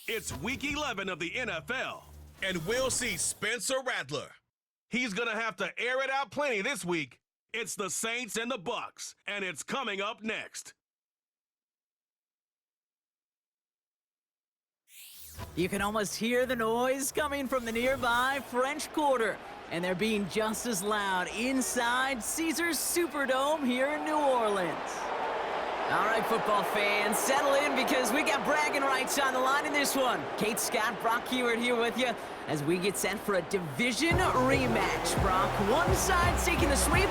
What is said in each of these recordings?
It's Week 11 of the NFL. And we'll see Spencer Rattler. He's going to have to air it out plenty this week. It's the Saints and the Bucs, and it's coming up next. You can almost hear the noise coming from the nearby French Quarter, and they're being just as loud inside Caesars Superdome here in New Orleans. All right, football fans, settle in because we got bragging rights on the line in this one. Kate Scott, Brock Hewitt here with you as we get set for a division rematch. Brock, one side seeking the sweep,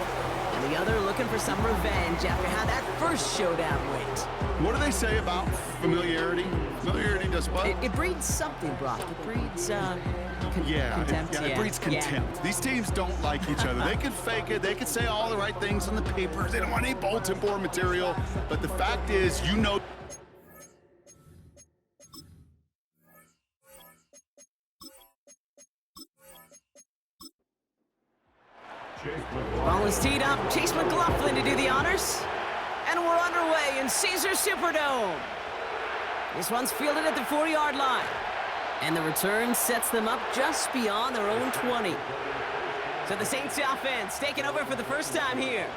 and the other looking for some revenge after how that first showdown went. What do they say about familiarity? Familiarity does what? It breeds something, Brock. It breeds, contempt. It breeds contempt. These teams don't like each other. They can fake it. They can say all the right things in the papers. They don't want any bulletin board material. But the fact is, you know... Ball is teed up. Chase McLaughlin to do the honors. And we're underway in Caesars Superdome. This one's fielded at the 40-yard line. And the return sets them up just beyond their own 20. So the Saints offense taking over for the first time here.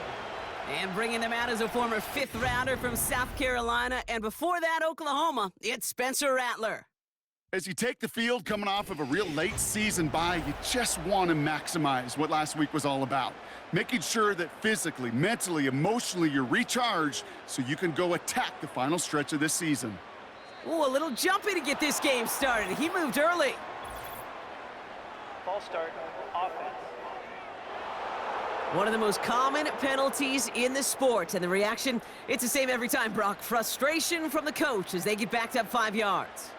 And bringing them out as a former fifth-rounder from South Carolina. And before that, Oklahoma, it's Spencer Rattler. As you take the field coming off of a real late season bye, you just want to maximize what last week was all about. Making sure that physically, mentally, emotionally, you're recharged so you can go attack the final stretch of this season. Ooh, a little jumpy to get this game started. He moved early. Ball start, offense. One of the most common penalties in the sport, and the reaction, it's the same every time, Brock. Frustration from the coach as they get backed up 5 yards.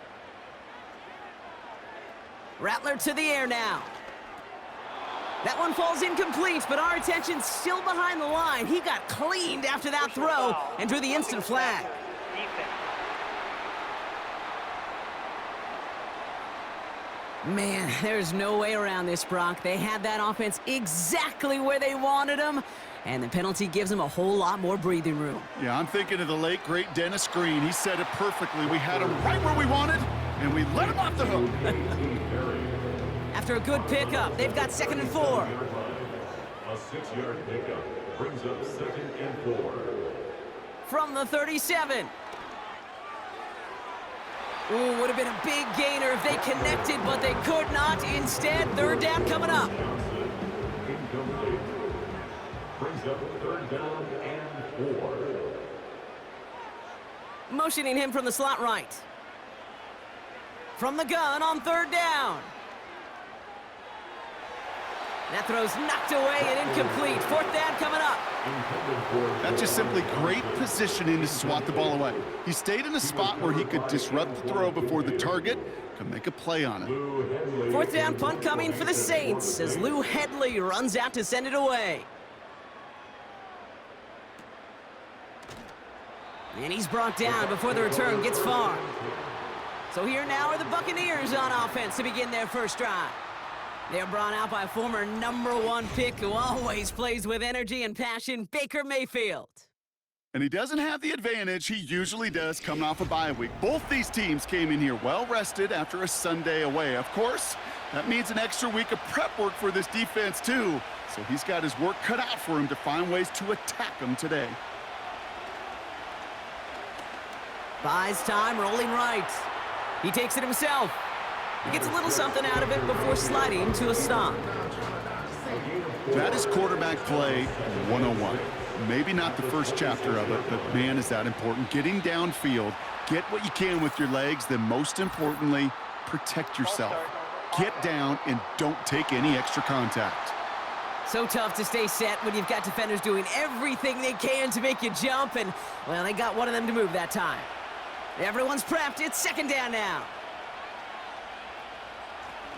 Rattler to the air now. That one falls incomplete, but our attention's still behind the line. He got cleaned after that throw and drew the instant flag. Man, there's no way around this, Brock. They had that offense exactly where they wanted them, and the penalty gives them a whole lot more breathing room. Yeah, I'm thinking of the late, great Dennis Green. He said it perfectly. We had him right where we wanted, and we let him off the hook. After a good pickup, they've got 2nd and 4. A 6-yard pickup brings up 2nd and 4. From the 37. Ooh, would have been a big gainer if they connected, but they could not. Instead, 3rd down coming up. Incomplete. Brings up 3rd down and 4. Motioning him from the slot right. From the gun on 3rd down. That throw's knocked away and incomplete. 4th down coming up. That's just simply great positioning to swat the ball away. He stayed in a spot where he could disrupt the throw before the target could make a play on it. 4th down punt coming for the Saints as Lou Hedley runs out to send it away. And he's brought down before the return gets far. So here now are the Buccaneers on offense to begin their first drive. They're brought out by a former #1 pick who always plays with energy and passion, Baker Mayfield. And he doesn't have the advantage he usually does coming off a bye week. Both these teams came in here well-rested after a Sunday away. Of course, that means an extra week of prep work for this defense, too. So he's got his work cut out for him to find ways to attack them today. Buys time, rolling right. He takes it himself. He gets a little something out of it before sliding to a stop. That is quarterback play 101. Maybe not the first chapter of it, but man, is that important. Getting downfield, get what you can with your legs, then most importantly, protect yourself. Get down and don't take any extra contact. So tough to stay set when you've got defenders doing everything they can to make you jump, and, well, they got one of them to move that time. Everyone's prepped. It's 2nd down now.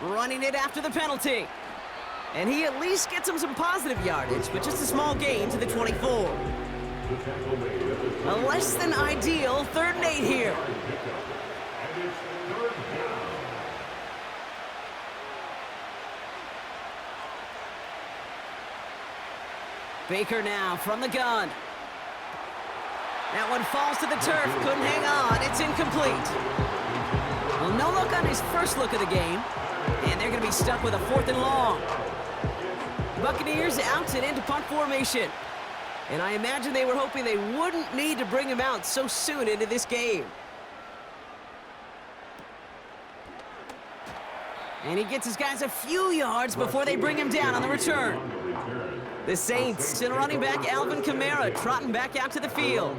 Running it after the penalty. And he at least gets him some positive yardage, but just a small gain to the 24. A less than ideal 3rd and 8 here. Baker now from the gun. That one falls to the turf. Couldn't hang on. It's incomplete. Well, no look on his first look of the game, and they're going to be stuck with a 4th and long. Buccaneers out and into punt formation. And I imagine they were hoping they wouldn't need to bring him out so soon into this game. And he gets his guys a few yards before they bring him down on the return. The Saints and running back Alvin Kamara trotting back out to the field.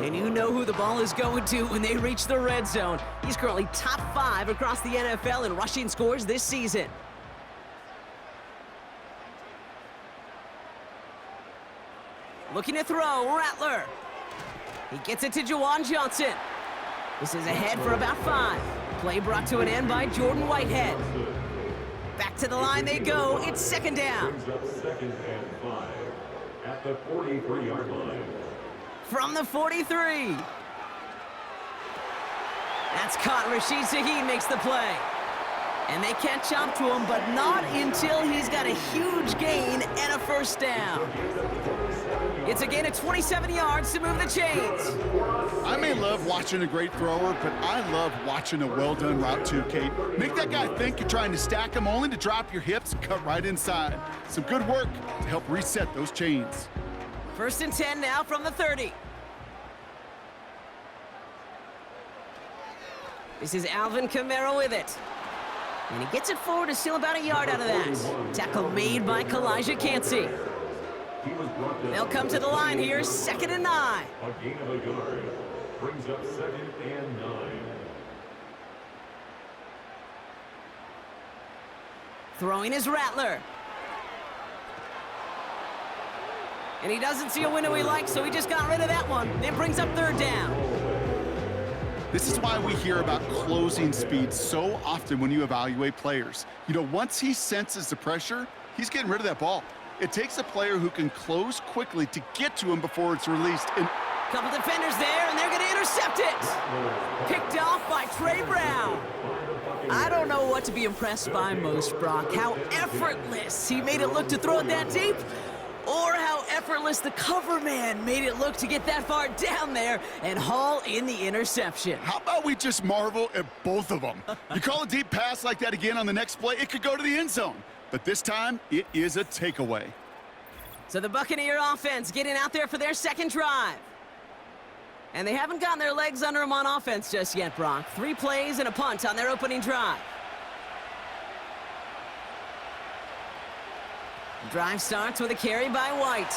And you know who the ball is going to when they reach the red zone. He's currently top 5 across the NFL in rushing scores this season. Looking to throw, Rattler. He gets it to Juwan Johnson. This is ahead for about 5. Play brought to an end by Jordan Whitehead. Back to the line they go. It's 2nd down. Brings up 2nd and 5 at the 43-yard line. From the 43. That's caught. Rashid Shaheed makes the play. And they catch up to him, but not until he's got a huge gain and a 1st down. It's a gain of 27 yards to move the chains. I may love watching a great thrower, but I love watching a well-done route too, Kate. Make that guy think you're trying to stack him only to drop your hips and cut right inside. Some good work to help reset those chains. 1st and 10 now from the 30. This is Alvin Kamara with it. And he gets it forward to steal about a yard out of that. Tackle made by Kalijah Cansey. They'll come to the line here, 2nd and 9. A gain of a yard. Brings up 2nd and 9. Throwing is Rattler. And he doesn't see a window he likes, so he just got rid of that one. It brings up 3rd down. This is why we hear about closing speed so often when you evaluate players. You know, once he senses the pressure, he's getting rid of that ball. It takes a player who can close quickly to get to him before it's released. And couple defenders there, and they're going to intercept it. Picked off by Trey Brown. I don't know what to be impressed by most, Brock. How effortless he made it look to throw it that deep, or how effortless the cover man made it look to get that far down there and haul in the interception. how about we just marvel at both of them? You call a deep pass like that again on the next play, it could go to the end zone. But this time, it is a takeaway. So the Buccaneer offense getting out there for their 2nd drive. And they haven't gotten their legs under them on offense just yet, Brock. 3 plays and a punt on their opening drive. The drive starts with a carry by White.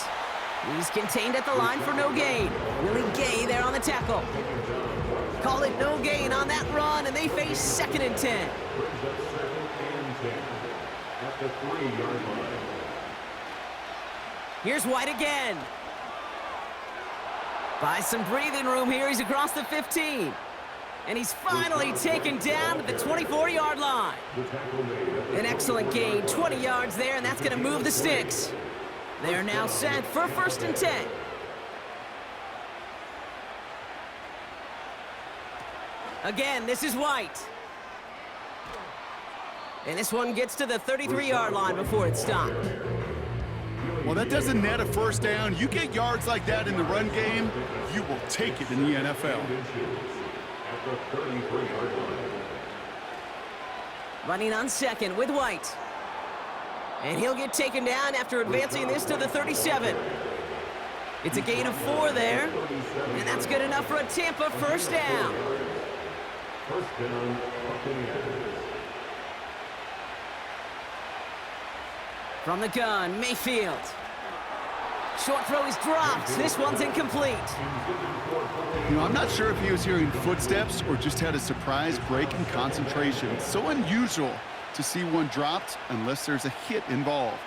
He's contained at the line for no gain. Willie Gay there on the tackle. Call it no gain on that run, and they face 2nd and 10. At the 3-yard line. Here's White again. Buys some breathing room here. He's across the 15. And he's finally taken down at the 24-yard line. An excellent gain, 20 yards there, and that's going to move the sticks. They're now set for 1st and 10. Again, this is White. And this one gets to the 33-yard line before it's stopped. Well, that doesn't net a 1st down. You get yards like that in the run game, you will take it in the NFL. At the 33-yard line. Running on 2nd with White. And he'll get taken down after advancing this to the 37. It's a gain of 4 there. And that's good enough for a Tampa 1st down. 1st down, Buccaneers. From the gun, Mayfield. Short throw is dropped. This one's incomplete. You know, I'm not sure if he was hearing footsteps or just had a surprise break in concentration. It's so unusual to see one dropped unless there's a hit involved.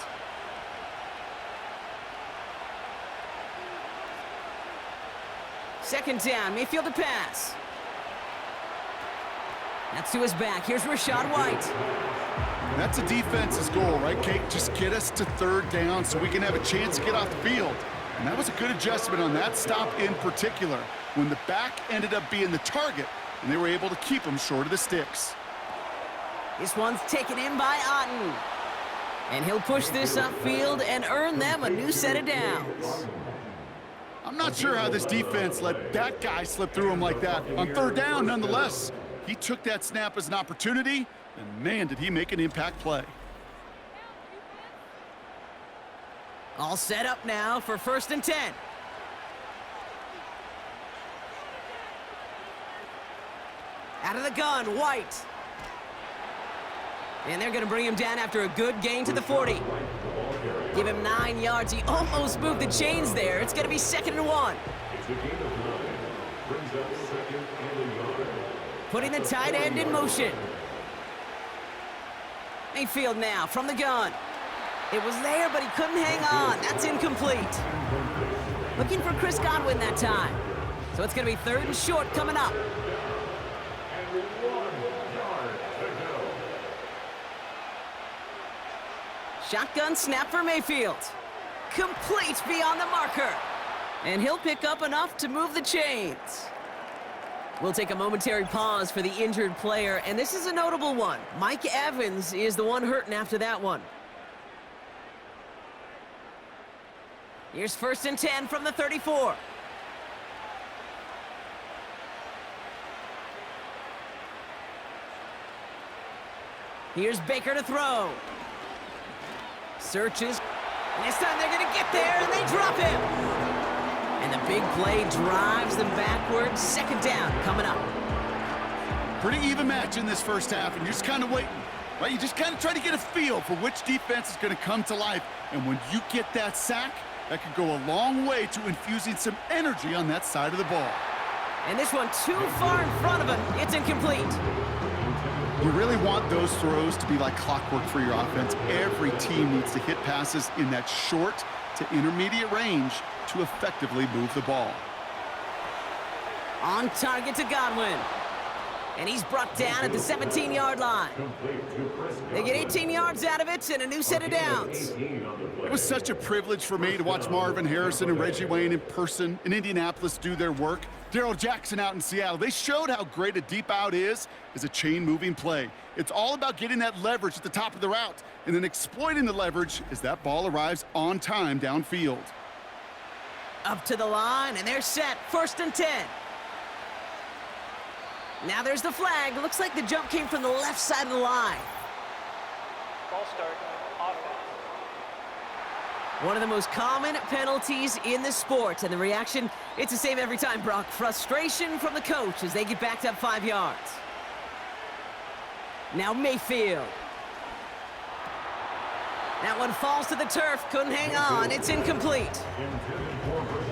Second down, Mayfield to pass. That's to his back. Here's Rachaad White. That's a defense's goal, right, Kate? Just get us to 3rd down so we can have a chance to get off the field. And that was a good adjustment on that stop in particular, when the back ended up being the target, and they were able to keep him short of the sticks. This one's taken in by Otten. And he'll push this upfield and earn them a new set of downs. I'm not sure how this defense let that guy slip through him like that. On 3rd down, nonetheless, He took that snap as an opportunity, and man, did he make an impact play. All set up now for 1st and 10. Out of the gun, White. And they're going to bring him down after a good gain to the 40. Give him 9 yards. He almost moved the chains there. It's going to be 2nd and 1. It's a gain of 9. Brings up 2nd and a yard. Putting the tight end in motion. Mayfield now from the gun. It was there, but he couldn't hang on. That's incomplete. Looking for Chris Godwin that time. So it's going to be 3rd and short coming up. And 1 yard to go. Shotgun snap for Mayfield. Complete beyond the marker. And he'll pick up enough to move the chains. We'll take a momentary pause for the injured player, and this is a notable one. Mike Evans is the one hurting after that one. Here's 1st and 10 from the 34. Here's Baker to throw. Searches. And this time they're going to get there, and they drop him. And the big play drives them backwards. 2nd down coming up. Pretty even match in this first half, and you're just kind of waiting. Right? You just kind of try to get a feel for which defense is going to come to life. And when you get that sack, that could go a long way to infusing some energy on that side of the ball. And this one too far in front of him. It's incomplete. You really want those throws to be like clockwork for your offense. Every team needs to hit passes in that short to intermediate range to effectively move the ball. On target to Godwin. And he's brought down at the 17-yard line. They get 18 yards out of it and a new set of downs. It was such a privilege for me to watch Marvin Harrison and Reggie Wayne in person in Indianapolis do their work. Darrell Jackson out in Seattle. They showed how great a deep out is as a chain-moving play. It's all about getting that leverage at the top of the route and then exploiting the leverage as that ball arrives on time downfield. Up to the line, and they're set. 1st and 10. Now there's the flag. Looks like the jump came from the left side of the line. Ball start, offense. One of the most common penalties in the sport, and the reaction, it's the same every time, Brock. Frustration from the coach as they get backed up 5 yards. Now Mayfield. That one falls to the turf, couldn't hang on. It's incomplete.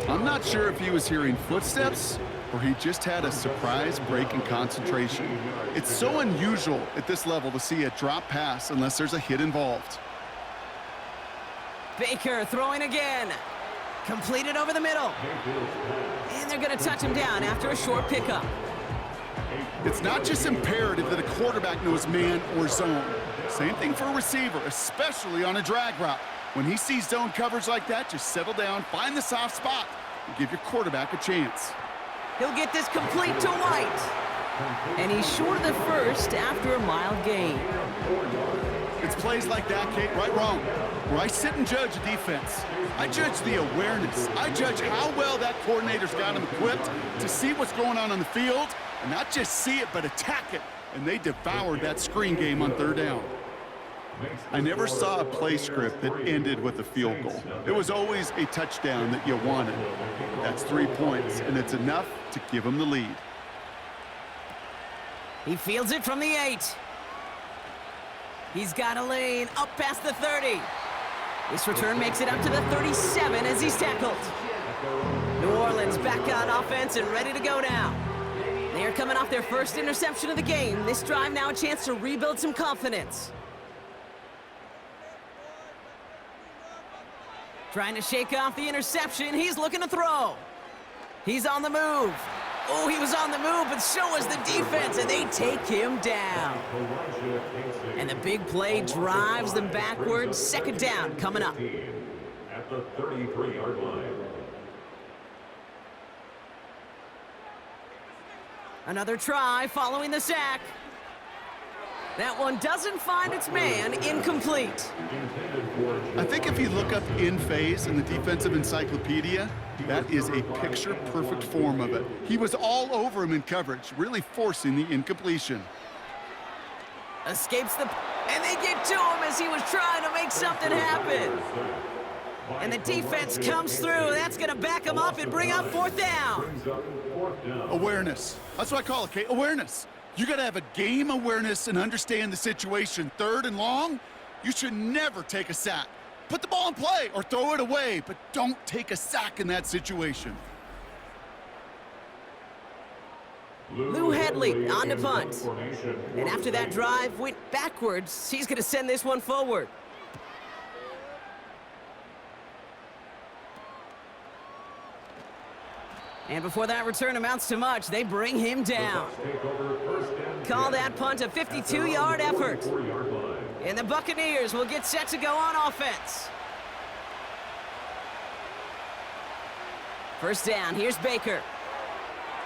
I'm not sure if he was hearing footsteps or he just had a surprise break in concentration. It's so unusual at this level to see a drop pass unless there's a hit involved. Baker throwing again. Completed over the middle. And they're going to touch him down after a short pickup. It's not just imperative that a quarterback knows man or zone. Same thing for a receiver, especially on a drag route. When he sees zone coverage like that, just settle down, find the soft spot, and give your quarterback a chance. He'll get this complete to White. And he's short of the first after a mild gain. It's plays like that, Kate, right, wrong, where I sit and judge a defense. I judge the awareness. I judge how well that coordinator's got him equipped to see what's going on the field, and not just see it, but attack it. And they devoured that screen game on 3rd down. I never saw a play script that ended with a field goal. It was always a touchdown that you wanted. That's 3 points, and it's enough to give them the lead. He fields it from the 8. He's got a lane up past the 30. This return makes it up to the 37 as he's tackled. New Orleans back on offense and ready to go now. They are coming off their first interception of the game. This drive now a chance to rebuild some confidence. Trying to shake off the interception. He's looking to throw. He's on the move. Oh, he was on the move, but so was the defense, and they take him down. And the big play drives them backwards. 2nd down coming up. At the 33-yard line. Another try following the sack. That one doesn't find its man, incomplete. I think if you look up in phase in the defensive encyclopedia, that is a picture-perfect form of it. He was all over him in coverage, really forcing the incompletion. Escapes and they get to him as he was trying to make something happen. And the defense comes through. That's going to back him up and bring up fourth down. Awareness. That's what I call it, Kate. Awareness. You got to have a game awareness and understand the situation. Third and long, you should never take a sack. Put the ball in play or throw it away, but don't take a sack in that situation. Lou Headley on the punt. And after that drive went backwards, he's going to send this one forward. And before that return amounts to much, they bring him down. Call that punt a 52-yard effort. And the Buccaneers will get set to go on offense. First down, here's Baker.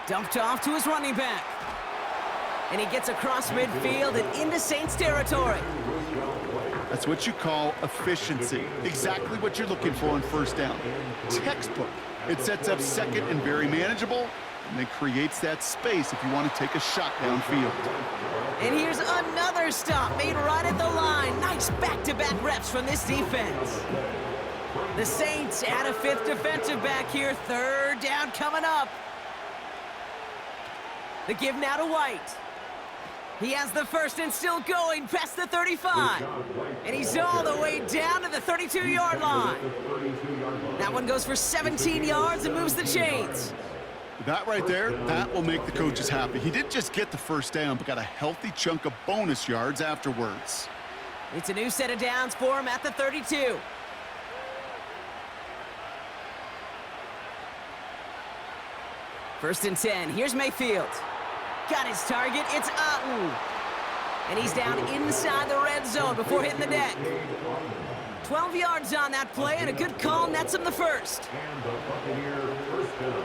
Dumped off to his running back. And he gets across midfield and into Saints territory. That's what you call efficiency. Exactly what you're looking for on first down. Textbook. It sets up second and very manageable, and then creates that space if you want to take a shot downfield. And here's another stop made right at the line. Nice back-to-back reps from this defense. The Saints add a fifth defensive back here. Third down coming up. The give now to White. He has the first and still going past the 35. And he's all the way down to the 32-yard line. That one goes for 17 yards and moves the chains. That right there, that will make the coaches happy. He didn't just get the first down, but got a healthy chunk of bonus yards afterwards. It's a new set of downs for him at the 32. First and 10. Here's Mayfield. Got his target. It's Auten. And he's down inside the red zone before hitting the deck. 12 yards on that play, and a good call nets him the first. And the Buccaneer first down.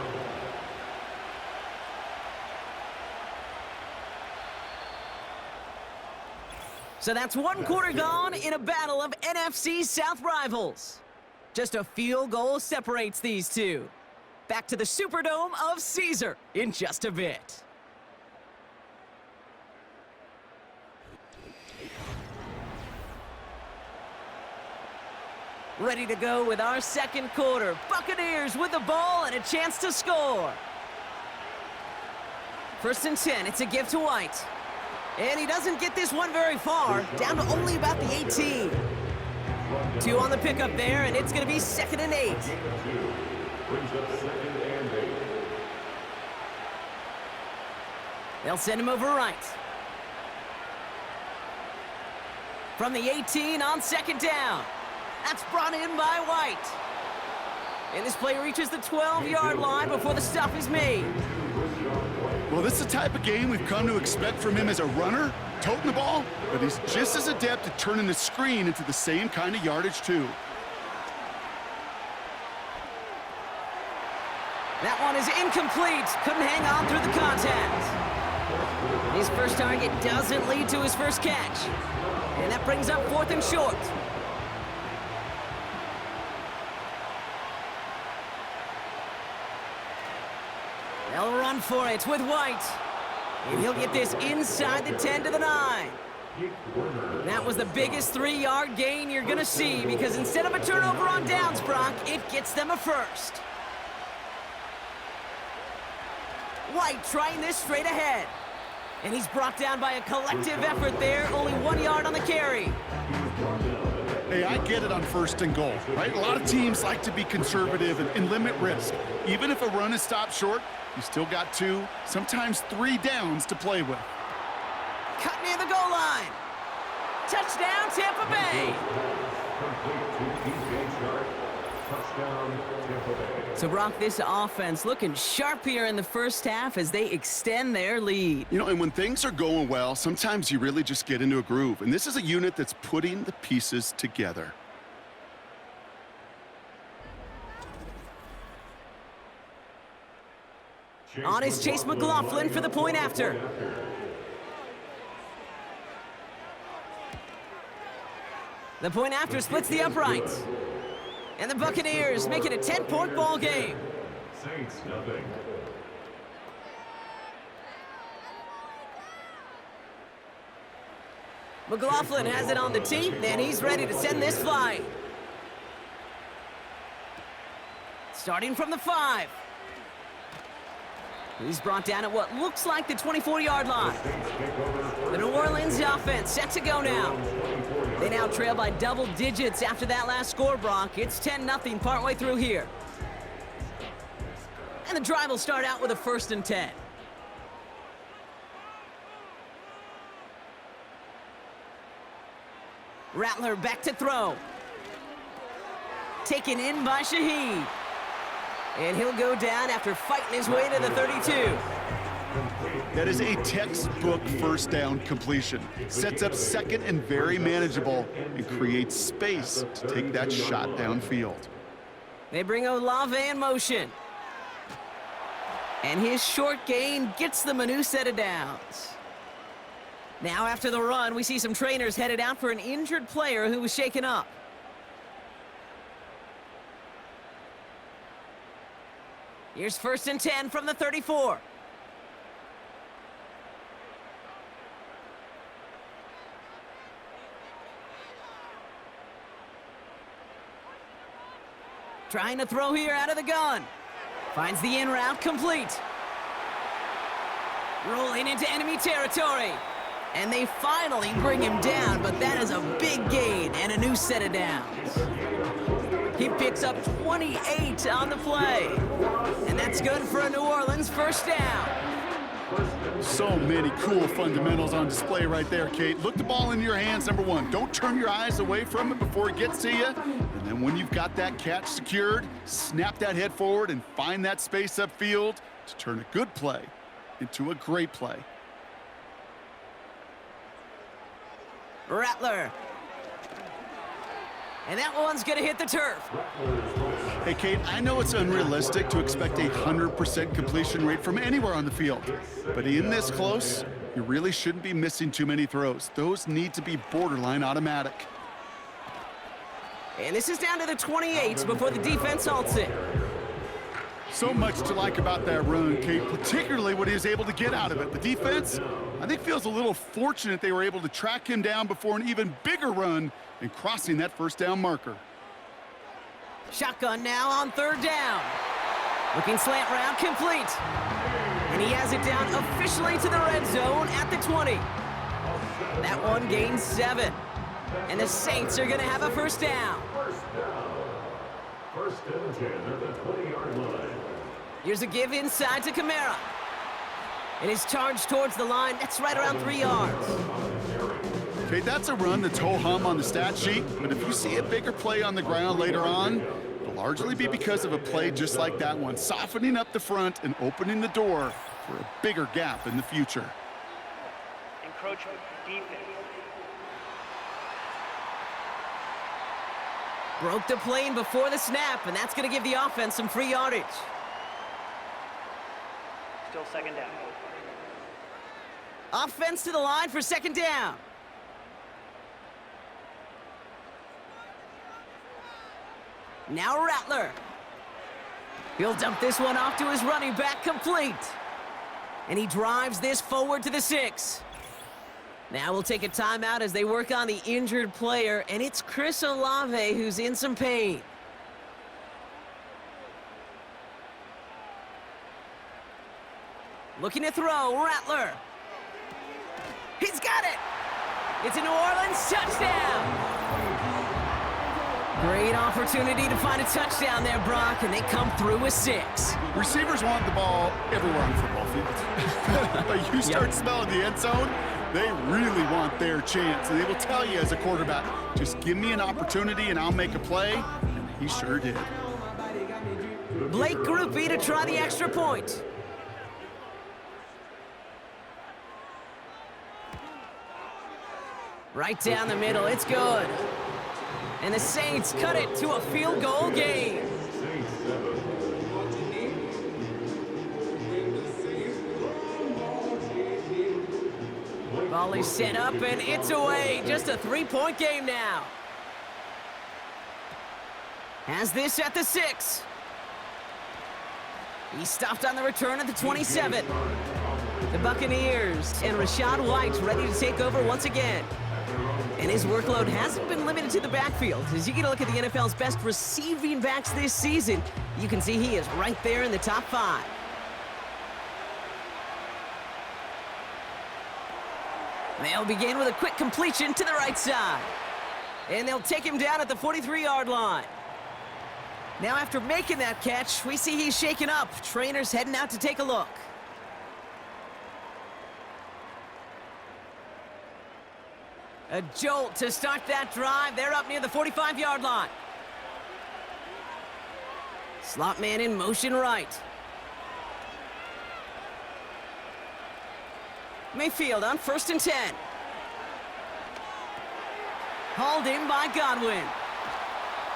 So that's one quarter gone in a battle of NFC South rivals. Just a field goal separates these two. Back to the Superdome of Caesar in just a bit. Ready to go with our second quarter. Buccaneers with the ball and a chance to score. First and 10, it's a give to White. And he doesn't get this one very far, down to only about the 18. 2 on the pickup there, and it's going to be 2nd and 8. Brings up 2nd and 8. They'll send him over right. From the 18 on 2nd down. That's brought in by White. And this play reaches the 12-yard line before the stop is made. Well, this is the type of game we've come to expect from him as a runner, toting the ball, but he's just as adept at turning the screen into the same kind of yardage, too. That one is incomplete. Couldn't hang on through the contact. His first target doesn't lead to his first catch. And that brings up 4th and short. They'll run for it with White. And he'll get this inside the 10 to the 9. That was the biggest 3-yard gain you're going to see because instead of a turnover on downs, Brock, it gets them a first. White trying this straight ahead. And he's brought down by a collective effort there. Only 1 yard on the carry. Hey, I get it on 1st and goal, right? A lot of teams like to be conservative and limit risk. Even if a run is stopped short, you still got 2, sometimes 3 downs to play with. Cut near the goal line. Touchdown, Tampa Bay. Touchdown, Tampa Bay. So, Brock, this offense looking sharp here in the first half as they extend their lead. You know, and when things are going well, sometimes you really just get into a groove. And this is a unit that's putting the pieces together. On is Chase McLaughlin for the point after. The point after splits the uprights. And the Buccaneers make it a 10-point ball game. Saints nothing. McLaughlin has it on the tee, and he's ready to send this flying. Starting from the 5. He's brought down at what looks like the 24-yard line. The New Orleans offense set to go now. They now trail by double digits after that last score, Brock. It's 10-0 partway through here. And the drive will start out with a 1st and 10. Rattler back to throw. Taken in by Shaheed. And he'll go down after fighting his way to the 32. That is a textbook first down completion. Sets up second and very manageable and creates space to take that shot downfield. They bring Olave in motion. And his short gain gets them a new set of downs. Now after the run, we see some trainers headed out for an injured player who was shaken up. Here's 1st and 10 from the 34. Trying to throw here out of the gun. Finds the in route complete. Rolling into enemy territory. And they finally bring him down, but that is a big gain and a new set of downs. He picks up 28 on the play. And that's good for a New Orleans 1st down. So many cool fundamentals on display right there, Kate. Look the ball in your hands, number 1. Don't turn your eyes away from it before it gets to you. And then when you've got that catch secured, snap that head forward and find that space upfield to turn a good play into a great play. Rattler. And that one's going to hit the turf. Hey, Kate, I know it's unrealistic to expect a 100% completion rate from anywhere on the field. But in this close, you really shouldn't be missing too many throws. Those need to be borderline automatic. And this is down to the 28 before the defense halts it. So much to like about that run, Kate, particularly what he was able to get out of it. The defense, I think, feels a little fortunate they were able to track him down before an even bigger run and crossing that 1st down marker. Shotgun now on 3rd down. Looking slant route complete. And he has it down officially to the red zone at the 20. That one gains 7. And the Saints are going to have a 1st down. 1st and 10 at the 20-yard line. Here's a give inside to Kamara. And his charge towards the line, that's right around 3 yards. Okay, that's a run that's ho-hum on the stat sheet, but if you see a bigger play on the ground later on, it'll largely be because of a play just like that one, softening up the front and opening the door for a bigger gap in the future. Encroachment, defense. Broke the plane before the snap, and that's going to give the offense some free yardage. Still 2nd down. Offense to the line for 2nd down. Now Rattler. He'll dump this one off to his running back, complete. And he drives this forward to the 6. Now we'll take a timeout as they work on the injured player, and it's Chris Olave who's in some pain. Looking to throw, Rattler. He's got it! It's a New Orleans touchdown! Great opportunity to find a touchdown there, Brock, and they come through with 6. Receivers want the ball everywhere on football fields. But you start smelling the end zone, they really want their chance. And they will tell you as a quarterback, just give me an opportunity and I'll make a play. And he sure did. Blake Groupie to try the extra point. Right down the middle, it's good. And the Saints cut it to a field goal game. Volley set up and it's away. Just a 3-point game now. Has this at the 6. He stopped on the return at the 27. The Buccaneers and Rachaad White ready to take over once again. And his workload hasn't been limited to the backfield. As you get a look at the NFL's best receiving backs this season, you can see he is right there in the top 5. They'll begin with a quick completion to the right side. And they'll take him down at the 43-yard line. Now after making that catch, we see he's shaken up. Trainers heading out to take a look. A jolt to start that drive. They're up near the 45-yard line. Slot man in motion right. Mayfield on 1st and 10. Hauled in by Godwin.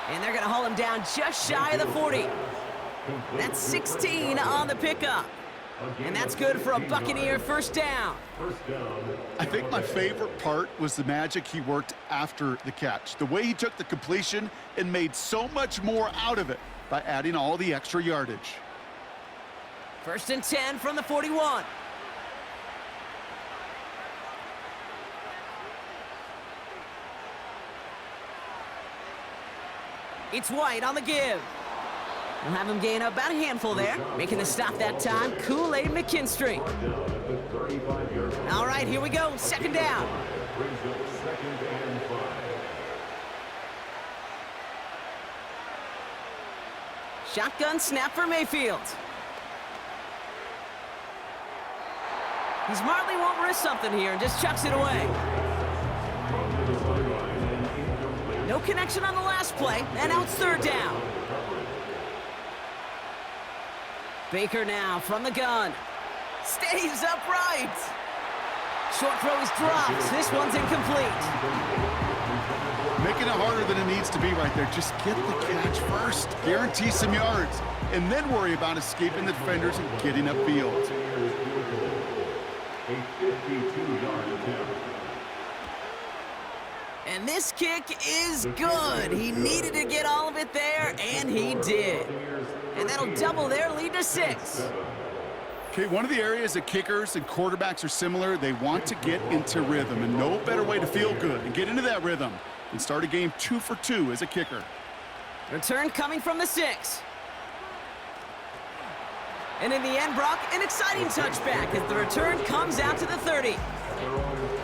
And they're going to haul him down just shy of the 40. That's 16 on the pickup. And that's good for a Buccaneer first down. I think my favorite part was the magic he worked after the catch. The way he took the completion and made so much more out of it by adding all the extra yardage. 1st and 10 from the 41. It's White on the give. We'll have him gain about a handful there. Making the stop that time, Kool-Aid McKinstry. All right, here we go. 2nd down. Shotgun snap for Mayfield. He smartly won't risk something here and just chucks it away. No connection on the last play, and now it's 3rd down. Baker now from the gun. Stays upright. Short throw is dropped. This one's incomplete. Making it harder than it needs to be right there. Just get the catch first. Guarantee some yards. And then worry about escaping the defenders and getting upfield. A 52-yard attempt. And this kick is good. He needed to get all of it there, and he did. And that'll double their lead to 6. Okay, one of the areas that kickers and quarterbacks are similar, they want to get into rhythm, and no better way to feel good and get into that rhythm than start a game 2 for 2 as a kicker. Return coming from the 6. And in the end, Brock, an exciting touchback as the return comes out to the 30.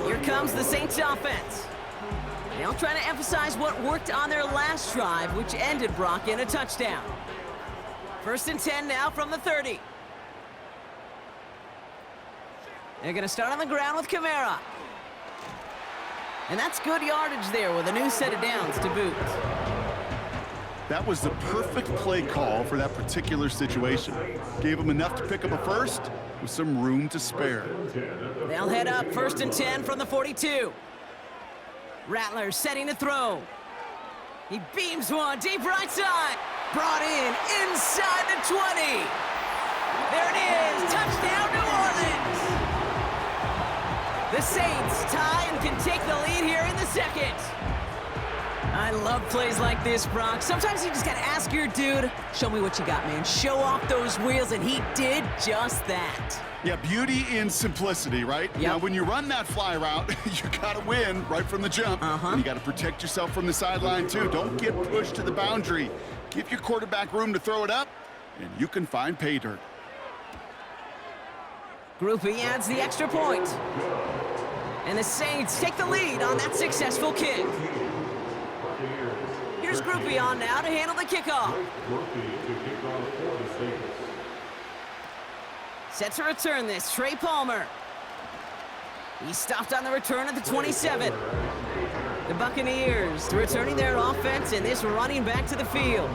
Here comes the Saints offense. They'll try to emphasize what worked on their last drive, which ended, Brock, in a touchdown. 1st and 10 now from the 30. They're going to start on the ground with Kamara. And that's good yardage there with a new set of downs to boot. That was the perfect play call for that particular situation. Gave them enough to pick up a first with some room to spare. They'll head up 1st and 10 from the 42. Rattler setting to throw. He beams one deep right side. Brought in inside the 20. There it is. Touchdown, New Orleans. The Saints tie and can take the lead here in the 2nd. I love plays like this, Brock. Sometimes you just got to ask your dude, show me what you got, man. Show off those wheels, and he did just that. Yeah, beauty in simplicity, right? Yep. Now, when you run that fly route, you got to win right from the jump. And you got to protect yourself from the sideline, too. Don't get pushed to the boundary. Give your quarterback room to throw it up, and you can find pay dirt. Groupie adds the extra point. And the Saints take the lead on that successful kick. Here's Groupie on now to handle the kickoff. Set to return this, Trey Palmer. He stopped on the return at the 27. The Buccaneers returning their offense and this running back to the field.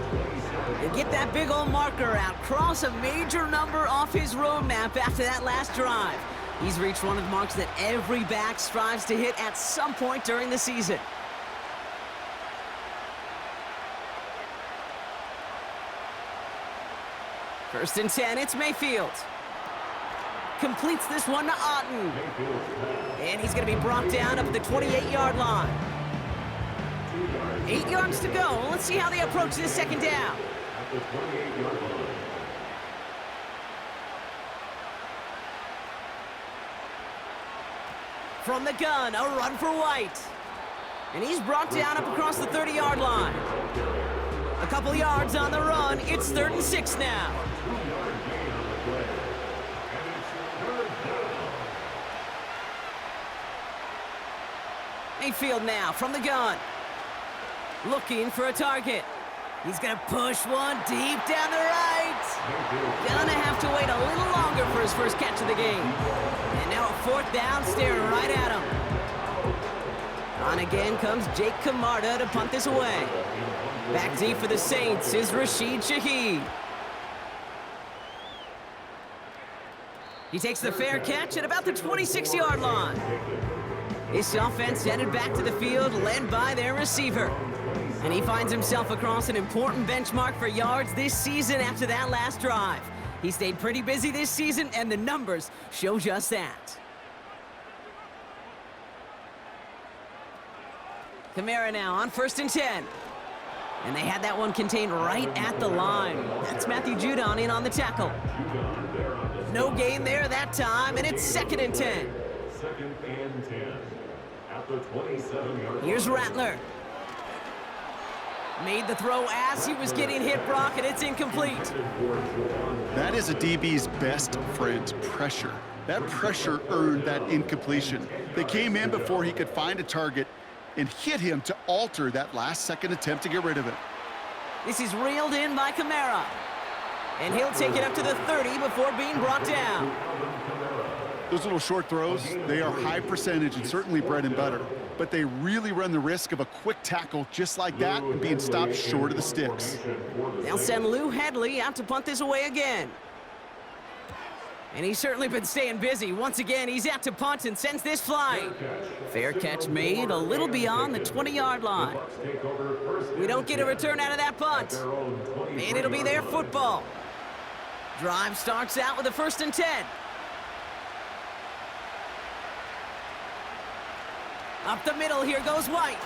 They get that big old marker out, cross a major number off his roadmap after that last drive. He's reached one of the marks that every back strives to hit at some point during the season. First and 10, it's Mayfield. Completes this one to Otten. And he's going to be brought down up at the 28-yard line. 8 yards to go. Let's see how they approach this second down. At the 28-yard line. From the gun, a run for White. And he's brought down up across the 30-yard line. A couple yards on the run. It's 3rd and 6 now. Mayfield now from the gun. Looking for a target. He's going to push one deep down the right. Gonna have to wait a little longer for his first catch of the game. And now a 4th down, staring right at him. On again comes Jake Camarda to punt this away. Back deep for the Saints is Rashid Shaheed. He takes the fair catch at about the 26-yard line. This offense headed back to the field, led by their receiver. And he finds himself across an important benchmark for yards this season after that last drive. He stayed pretty busy this season, and the numbers show just that. Kamara now on 1st and 10. And they had that one contained right at the line. That's Matthew Judon in on the tackle. No gain there that time, and it's 2nd and 10. 2nd and 10. At the 27-yard line. Here's Rattler. Made the throw as he was getting hit, Brock, and it's incomplete. That is a DB's best friend, pressure. That pressure earned that incompletion. They came in before he could find a target and hit him to alter that last-second attempt to get rid of it. This is reeled in by Kamara. And he'll take it up to the 30 before being brought down. Those little short throws, they are high percentage and certainly bread and butter. But they really run the risk of a quick tackle just like that and being stopped short of the sticks. They'll send Lou Headley out to punt this away again. And he's certainly been staying busy. Once again, he's out to punt and sends this flying. Fair catch made a little beyond the 20-yard line. We don't get a return out of that punt. And it'll be their football. Drive starts out with a 1st and 10. Up the middle, here goes White.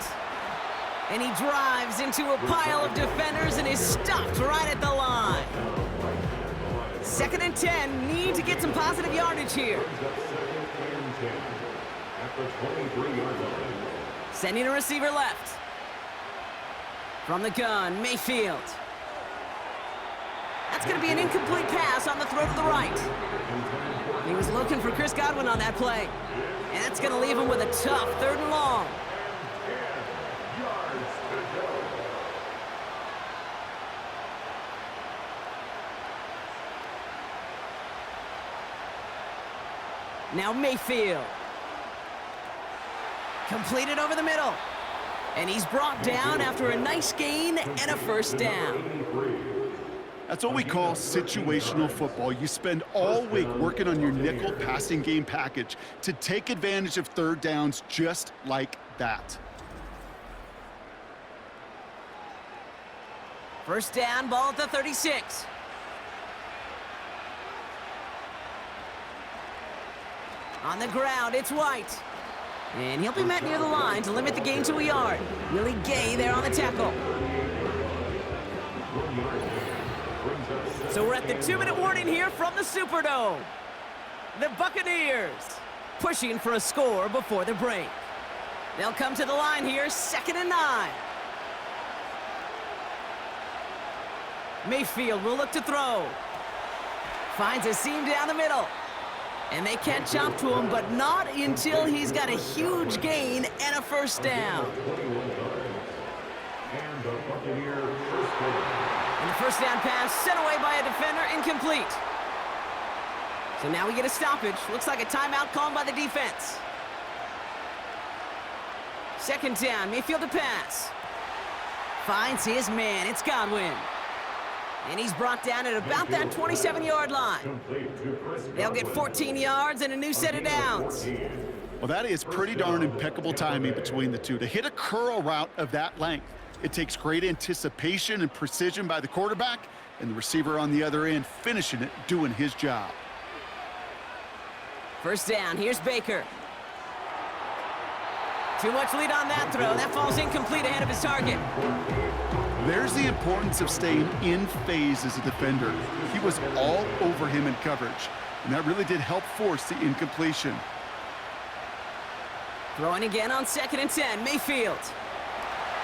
And he drives into a pile of defenders and is stopped right at the line. 2nd and 10, need to get some positive yardage here. Sending a receiver left. From the gun, Mayfield. That's going to be an incomplete pass on the throw to the right. He was looking for Chris Godwin on that play. And that's going to leave him with a tough 3rd and long. Now Mayfield. Completed over the middle. And he's brought down after a nice gain and a 1st down. That's what we call situational football. You spend all week working on your nickel passing game package to take advantage of 3rd downs just like that. 1st down, ball at the 36. On the ground, it's White. And he'll be met near the line to limit the gain to a yard. Willie Gay there on the tackle. So we're at the 2-minute warning here from the Superdome. The Buccaneers pushing for a score before the break. They'll come to the line here, 2nd and 9. Mayfield will look to throw. Finds a seam down the middle. And they catch up to him, but not until he's got a huge gain and a 1st down. And the 1st down pass sent away by a defender, incomplete. So now we get a stoppage. Looks like a timeout called by the defense. 2nd down, Mayfield to pass. Finds his man, it's Godwin. And he's brought down at about that 27-yard line. They'll get 14 yards and a new set of downs. Well, that is pretty darn impeccable timing between the two. To hit a curl route of that length, it takes great anticipation and precision by the quarterback, and the receiver on the other end finishing it, doing his job. 1st down, here's Baker. Too much lead on that throw. That falls incomplete ahead of his target. There's the importance of staying in phase as a defender. He was all over him in coverage, and that really did help force the incompletion. Throwing again on 2nd and 10, Mayfield.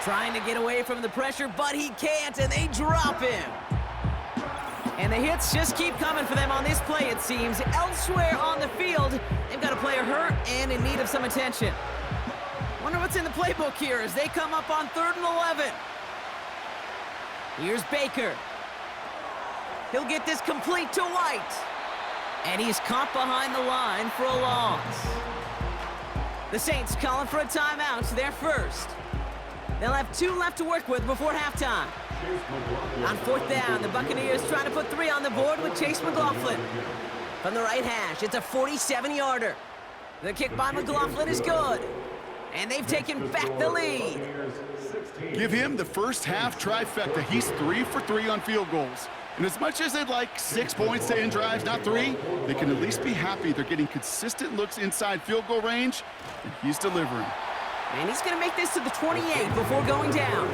Trying to get away from the pressure, but he can't, and they drop him. And the hits just keep coming for them on this play, it seems. Elsewhere on the field, they've got a player hurt and in need of some attention. Wonder what's in the playbook here as they come up on 3rd and 11. Here's Baker. He'll get this complete to White. And he's caught behind the line for a loss. The Saints calling for a timeout, their first. They'll have 2 left to work with before halftime. On 4th down, the Buccaneers trying to put 3 on the board with Chase McLaughlin. From the right hash, it's a 47-yarder. The kick by McLaughlin is good. And they've taken back the lead. Give him the first half trifecta. He's 3 for 3 on field goals. And as much as they'd like 6 points to end drives, not 3, they can at least be happy they're getting consistent looks inside field goal range, and he's delivering. And he's going to make this to the 28 before going down.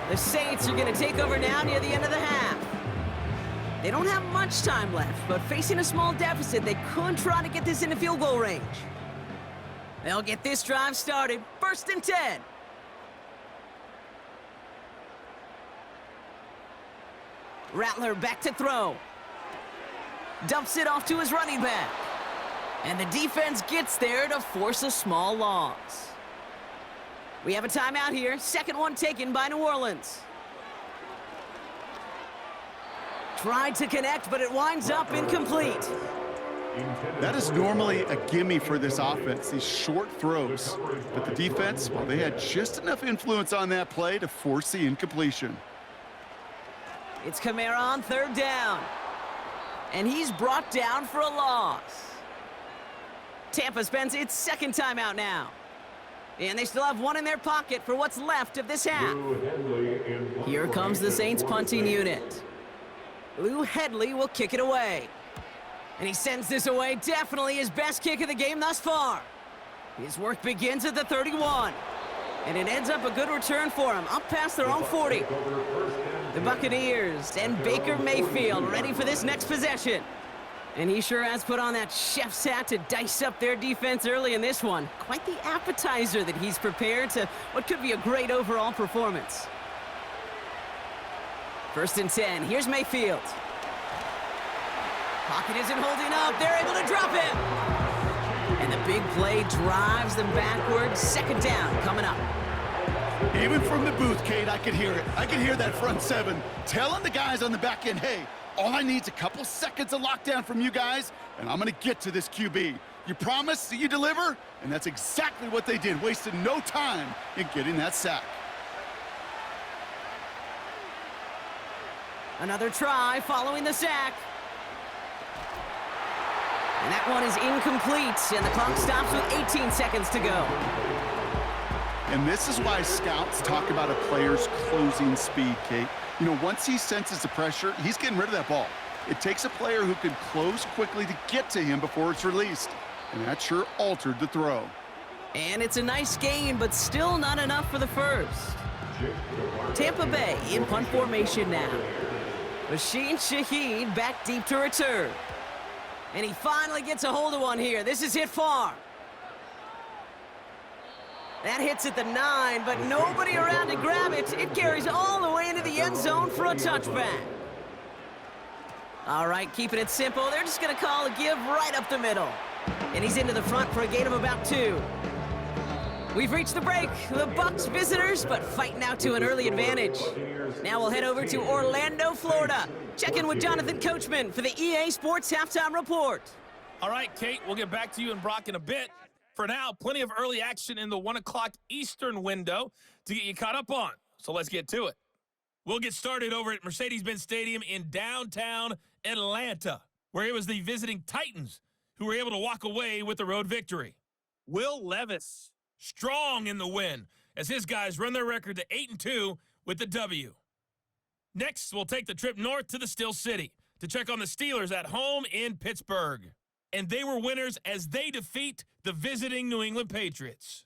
The Saints are going to take over now near the end of the half. They don't have much time left, but facing a small deficit, they could try to get this into field goal range. They'll get this drive started. 1st and 10. Rattler back to throw. Dumps it off to his running back. And the defense gets there to force a small loss. We have a timeout here. 2nd one taken by New Orleans. Tried to connect, but it winds up incomplete. That is normally a gimme for this offense, these short throws. But the defense, well, they had just enough influence on that play to force the incompletion. It's Kamara on 3rd down. And he's brought down for a loss. Tampa spends its 2nd timeout now. And they still have 1 in their pocket for what's left of this half. Here comes the Saints punting unit. Lou Headley will kick it away. And he sends this away, definitely his best kick of the game thus far. His work begins at the 31. And it ends up a good return for him, up past their own 40. The Buccaneers and Baker Mayfield ready for this next possession. And he sure has put on that chef's hat to dice up their defense early in this one. Quite the appetizer that he's prepared to what could be a great overall performance. 1st and 10, here's Mayfield. Pocket isn't holding up, they're able to drop him. And the big play drives them backwards. 2nd down coming up. Even from the booth, Kate, I could hear it. I could hear that front 7 telling the guys on the back end, hey, all I need is a couple seconds of lockdown from you guys, and I'm going to get to this QB. You promise that you deliver? And that's exactly what they did, wasted no time in getting that sack. Another try following the sack. And that one is incomplete, and the clock stops with 18 seconds to go. And this is why scouts talk about a player's closing speed, Kate. You know, once he senses the pressure, he's getting rid of that ball. It takes a player who can close quickly to get to him before it's released. And that sure altered the throw. And it's a nice gain, but still not enough for the first. Tampa Bay in punt formation now. Rasheen Shaheed back deep to return. And he finally gets a hold of one here. This is hit far. That hits at the 9, but nobody around to grab it. It carries all the way into the end zone for a touchback. All right, keeping it simple. They're just going to call a give right up the middle. And he's into the front for a gain of about 2. We've reached the break. The Bucs visitors, but fighting out to an early advantage. Now we'll head over to Orlando, Florida. Check in with Jonathan Coachman for the EA Sports Halftime Report. All right, Kate, we'll get back to you and Brock in a bit. For now, plenty of early action in the 1 o'clock Eastern window to get you caught up on. So let's get to it. We'll get started over at Mercedes-Benz Stadium in downtown Atlanta, where it was the visiting Titans who were able to walk away with the road victory. Will Levis, strong in the win, as his guys run their record to 8-2 with the W. Next, we'll take the trip north to the Steel City to check on the Steelers at home in Pittsburgh. And they were winners as they defeat the visiting New England Patriots.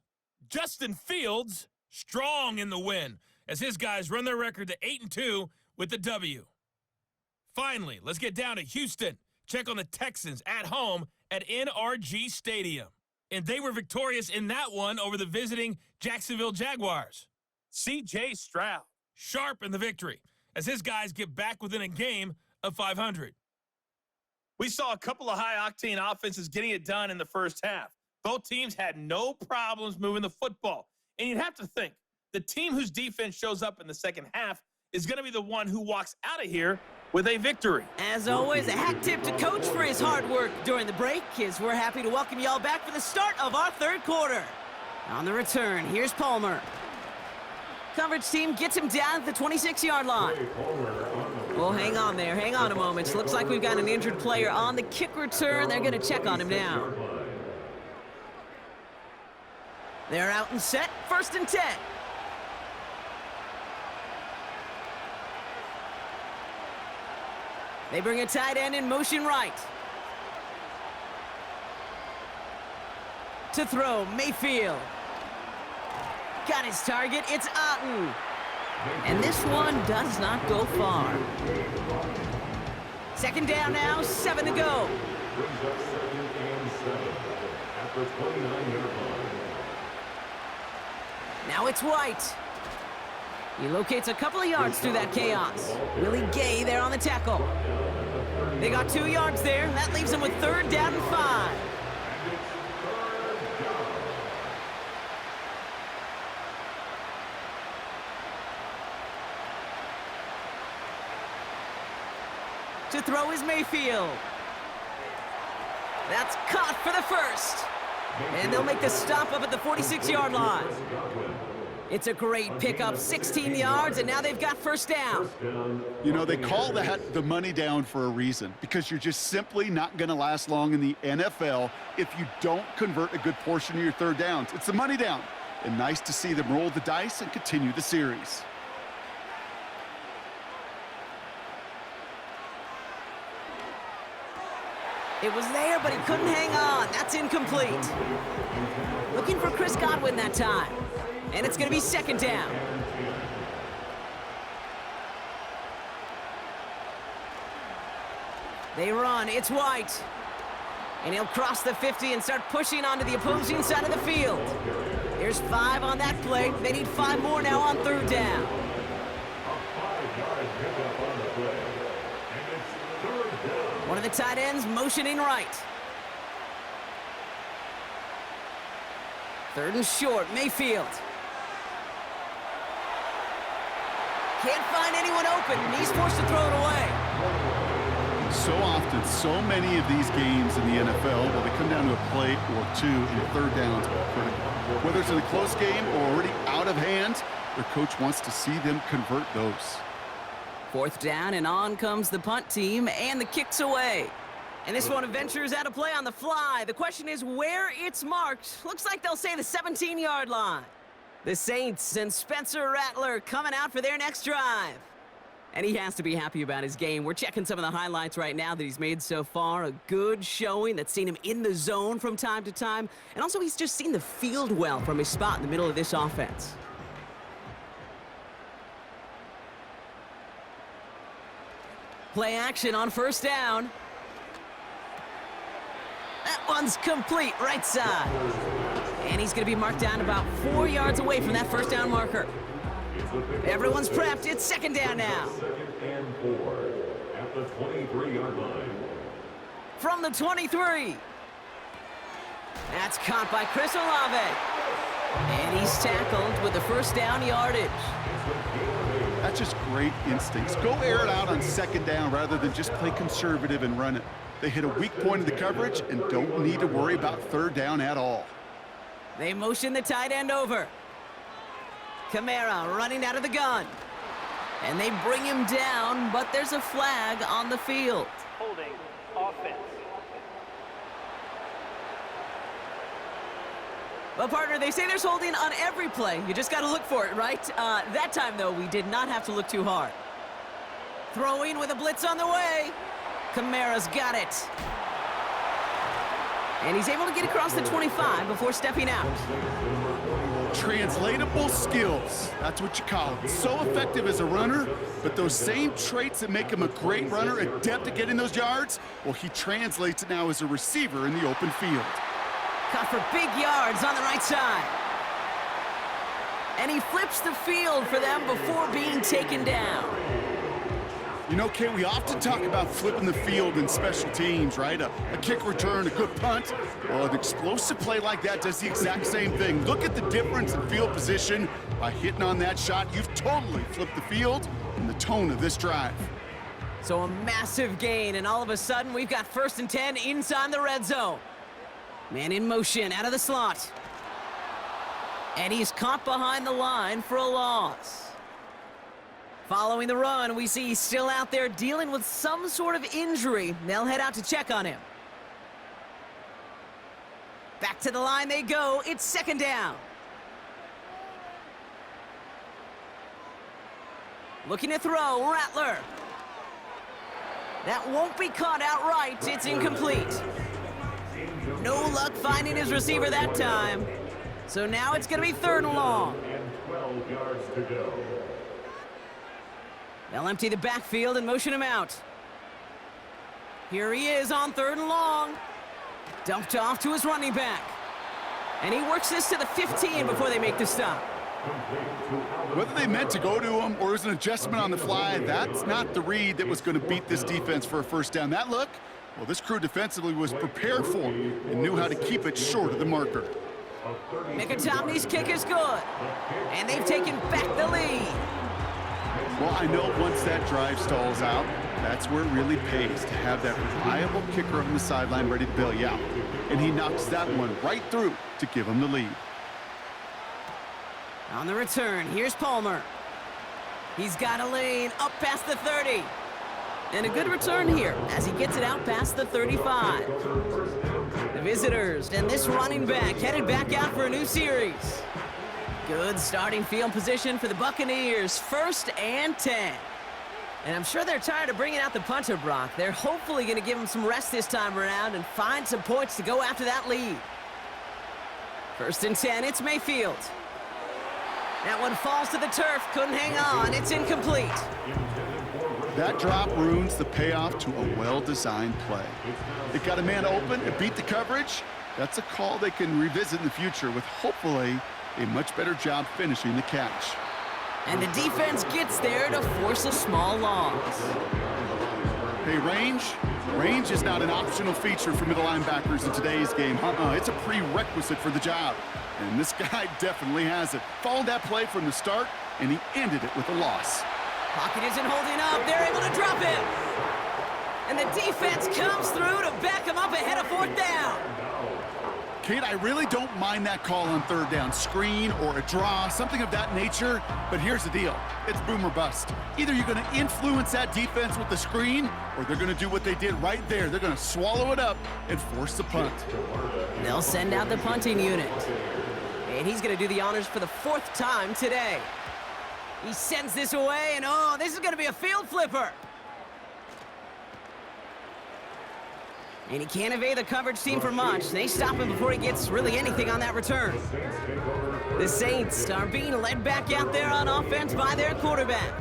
Justin Fields, strong in the win, as his guys run their record to 8-2 with the W. Finally, let's get down to Houston. Check on the Texans at home at NRG Stadium. And they were victorious in that one over the visiting Jacksonville Jaguars. C.J. Stroud, sharp in the victory, as his guys get back within a game of 500. We saw a couple of high-octane offenses getting it done in the first half. Both teams had no problems moving the football. And you'd have to think, the team whose defense shows up in the second half is going to be the one who walks out of here with a victory. As always, a hat tip to Coach for his hard work during the break, as we're happy to welcome y'all back for the start of our third quarter. On the return, here's Palmer. Coverage team gets him down at the 26-yard line. Well, hang on there. Hang on a moment. Looks like we've got an injured player on the kick return. They're going to check on him now. They're out and set. 1st and 10. They bring a tight end in motion right. To throw, Mayfield. Got his target, it's Otten. And this one does not go far. 2nd down now, 7 to go. Brings up 2nd and 7 at the 29-yard line. Now it's White. He locates a couple of yards through that chaos. Willie Gay there on the tackle. They got 2 yards there. That leaves them with 3rd down and 5. To throw is Mayfield. That's caught for the first. And they'll make the stop up at the 46-yard line. It's a great pickup, 16 yards, and now they've got 1st down. You know, they call that the money down for a reason, because you're just simply not going to last long in the NFL if you don't convert a good portion of your 3rd downs. It's the money down. And nice to see them roll the dice and continue the series. It was there, but he couldn't hang on. That's incomplete. Looking for Chris Godwin that time. And it's going to be 2nd down. They run. It's White. And he'll cross the 50 and start pushing onto the opposing side of the field. There's 5 on that play. They need 5 more now on 3rd down. A 5-yard pickup on the play. And it's 3rd down. One of the tight ends motioning right. 3rd and short, Mayfield. Can't find anyone open, and he's forced to throw it away. So often, so many of these games in the NFL, well, they come down to a play or 2, and 3rd downs are critical. Whether it's in a close game or already out of hand, their coach wants to see them convert those. 4th down, and on comes the punt team, and the kick's away. And this one ventures out of play on the fly. The question is where it's marked. Looks like they'll say the 17-yard line. The Saints and Spencer Rattler coming out for their next drive. And he has to be happy about his game. We're checking some of the highlights right now that he's made so far. A good showing that's seen him in the zone from time to time. And also he's just seen the field well from his spot in the middle of this offense. Play action on 1st down. That one's complete, right side. And he's going to be marked down about 4 yards away from that 1st down marker. Everyone's prepped. It's 2nd down now. 2nd and 4 at the 23-yard line. From the 23. That's caught by Chris Olave. And he's tackled with the 1st down yardage. That's just great instincts. Go air it out on 2nd down rather than just play conservative and run it. They hit a weak point in the coverage and don't need to worry about 3rd down at all. They motion the tight end over. Kamara running out of the gun. And they bring him down, but there's a flag on the field. Holding offense. Well, partner, they say there's holding on every play. You just got to look for it, right? That time, though, we did not have to look too hard. Throwing with a blitz on the way. Kamara's got it. And he's able to get across the 25 before stepping out. Translatable skills. That's what you call it. So effective as a runner, but those same traits that make him a great runner, adept at getting those yards, well, he translates it now as a receiver in the open field. Caught for big yards on the right side. And he flips the field for them before being taken down. You know, Kate, we often talk about flipping the field in special teams, right? A kick return, a good punt. Well, an explosive play like that does the exact same thing. Look at the difference in field position. By hitting on that shot, you've totally flipped the field and the tone of this drive. So a massive gain, and all of a sudden, we've got 1st and 10 inside the red zone. Man in motion, out of the slot. And he's caught behind the line for a loss. Following the run, we see he's still out there dealing with some sort of injury. They'll head out to check on him. Back to the line they go. It's 2nd down. Looking to throw, Rattler. That won't be caught outright. It's incomplete. No luck finding his receiver that time. So now it's going to be 3rd and long. And 12 yards to go. They'll empty the backfield and motion him out. Here he is on 3rd and long. Dumped off to his running back. And he works this to the 15 before they make the stop. Whether they meant to go to him or it was an adjustment on the fly, that's not the read that was going to beat this defense for a 1st down. That look, well, this crew defensively was prepared for it and knew how to keep it short of the marker. Mickatommy's kick is good. And they've taken back the lead. Well, I know once that drive stalls out, that's where it really pays to have that reliable kicker on the sideline ready to bail you out. And he knocks that one right through to give him the lead. On the return, here's Palmer. He's got a lane up past the 30. And a good return here as he gets it out past the 35. The visitors and this running back headed back out for a new series. Good starting field position for the Buccaneers, 1st and 10. And I'm sure they're tired of bringing out the punter, Brock. They're hopefully going to give him some rest this time around and find some points to go after that lead. 1st and 10, it's Mayfield. That one falls to the turf, couldn't hang on, it's incomplete. That drop ruins the payoff to a well-designed play. It got a man open, it beat the coverage. That's a call they can revisit in the future with hopefully a much better job finishing the catch. And the defense gets there to force a small loss. Hey, range is not an optional feature for middle linebackers in today's game. It's a prerequisite for the job. And this guy definitely has it. Followed that play from the start, and he ended it with a loss. Pocket isn't holding up. They're able to drop him. And the defense comes through to back him up ahead of 4th down. Kate, I really don't mind that call on 3rd down. Screen or a draw, something of that nature. But here's the deal. It's boom or bust. Either you're going to influence that defense with the screen, or they're going to do what they did right there. They're going to swallow it up and force the punt. They'll send out the punting unit. And he's going to do the honors for the 4th time today. He sends this away, and oh, this is going to be a field flipper. And he can't evade the coverage team for much. They stop him before he gets really anything on that return. The Saints are being led back out there on offense by their quarterback.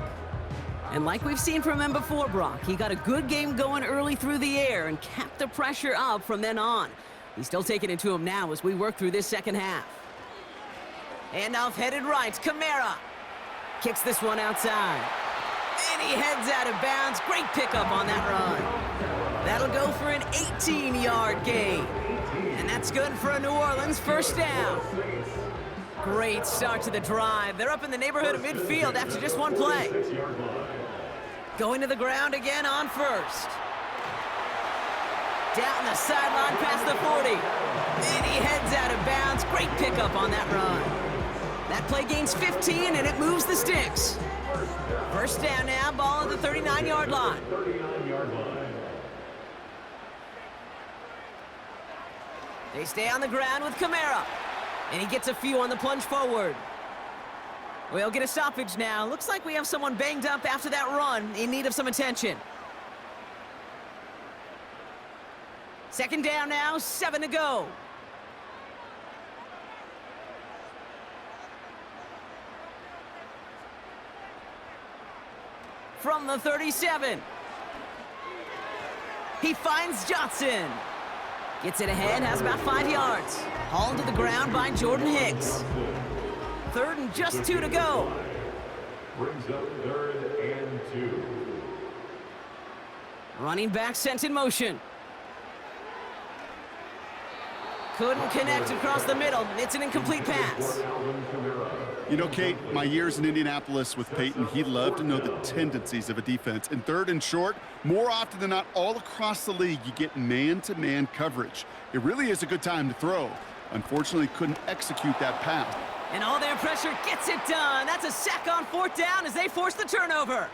And like we've seen from him before, Brock, he got a good game going early through the air and kept the pressure up from then on. He's still taking it to him now as we work through this 2nd half. Handoff headed right, Kamara. Kicks this one outside. And he heads out of bounds. Great pickup on that run. That'll go for an 18-yard gain. And that's good for a New Orleans 1st down. Great start to the drive. They're up in the neighborhood of midfield after just one play. Going to the ground again on 1st. Down the sideline past the 40. And he heads out of bounds. Great pickup on that run. That play gains 15, and it moves the sticks. 1st down now, ball at the 39-yard line. They stay on the ground with Kamara. And he gets a few on the plunge forward. We'll get a stoppage now. Looks like we have someone banged up after that run in need of some attention. Second down now, 7 to go. From the 37. He finds Johnson. Gets it ahead, has about 5 yards. Hauled to the ground by Jordan Hicks. Third and just 2 to go. Brings up 3rd and 2. Running back sent in motion. Couldn't connect across the middle. It's an incomplete pass. You know, Kate, my years in Indianapolis with Peyton, he loved to know the tendencies of a defense. In 3rd and short, more often than not, all across the league, you get man-to-man coverage. It really is a good time to throw. Unfortunately, couldn't execute that pass. And all their pressure gets it done. That's a sack on 4th down as they force the turnover.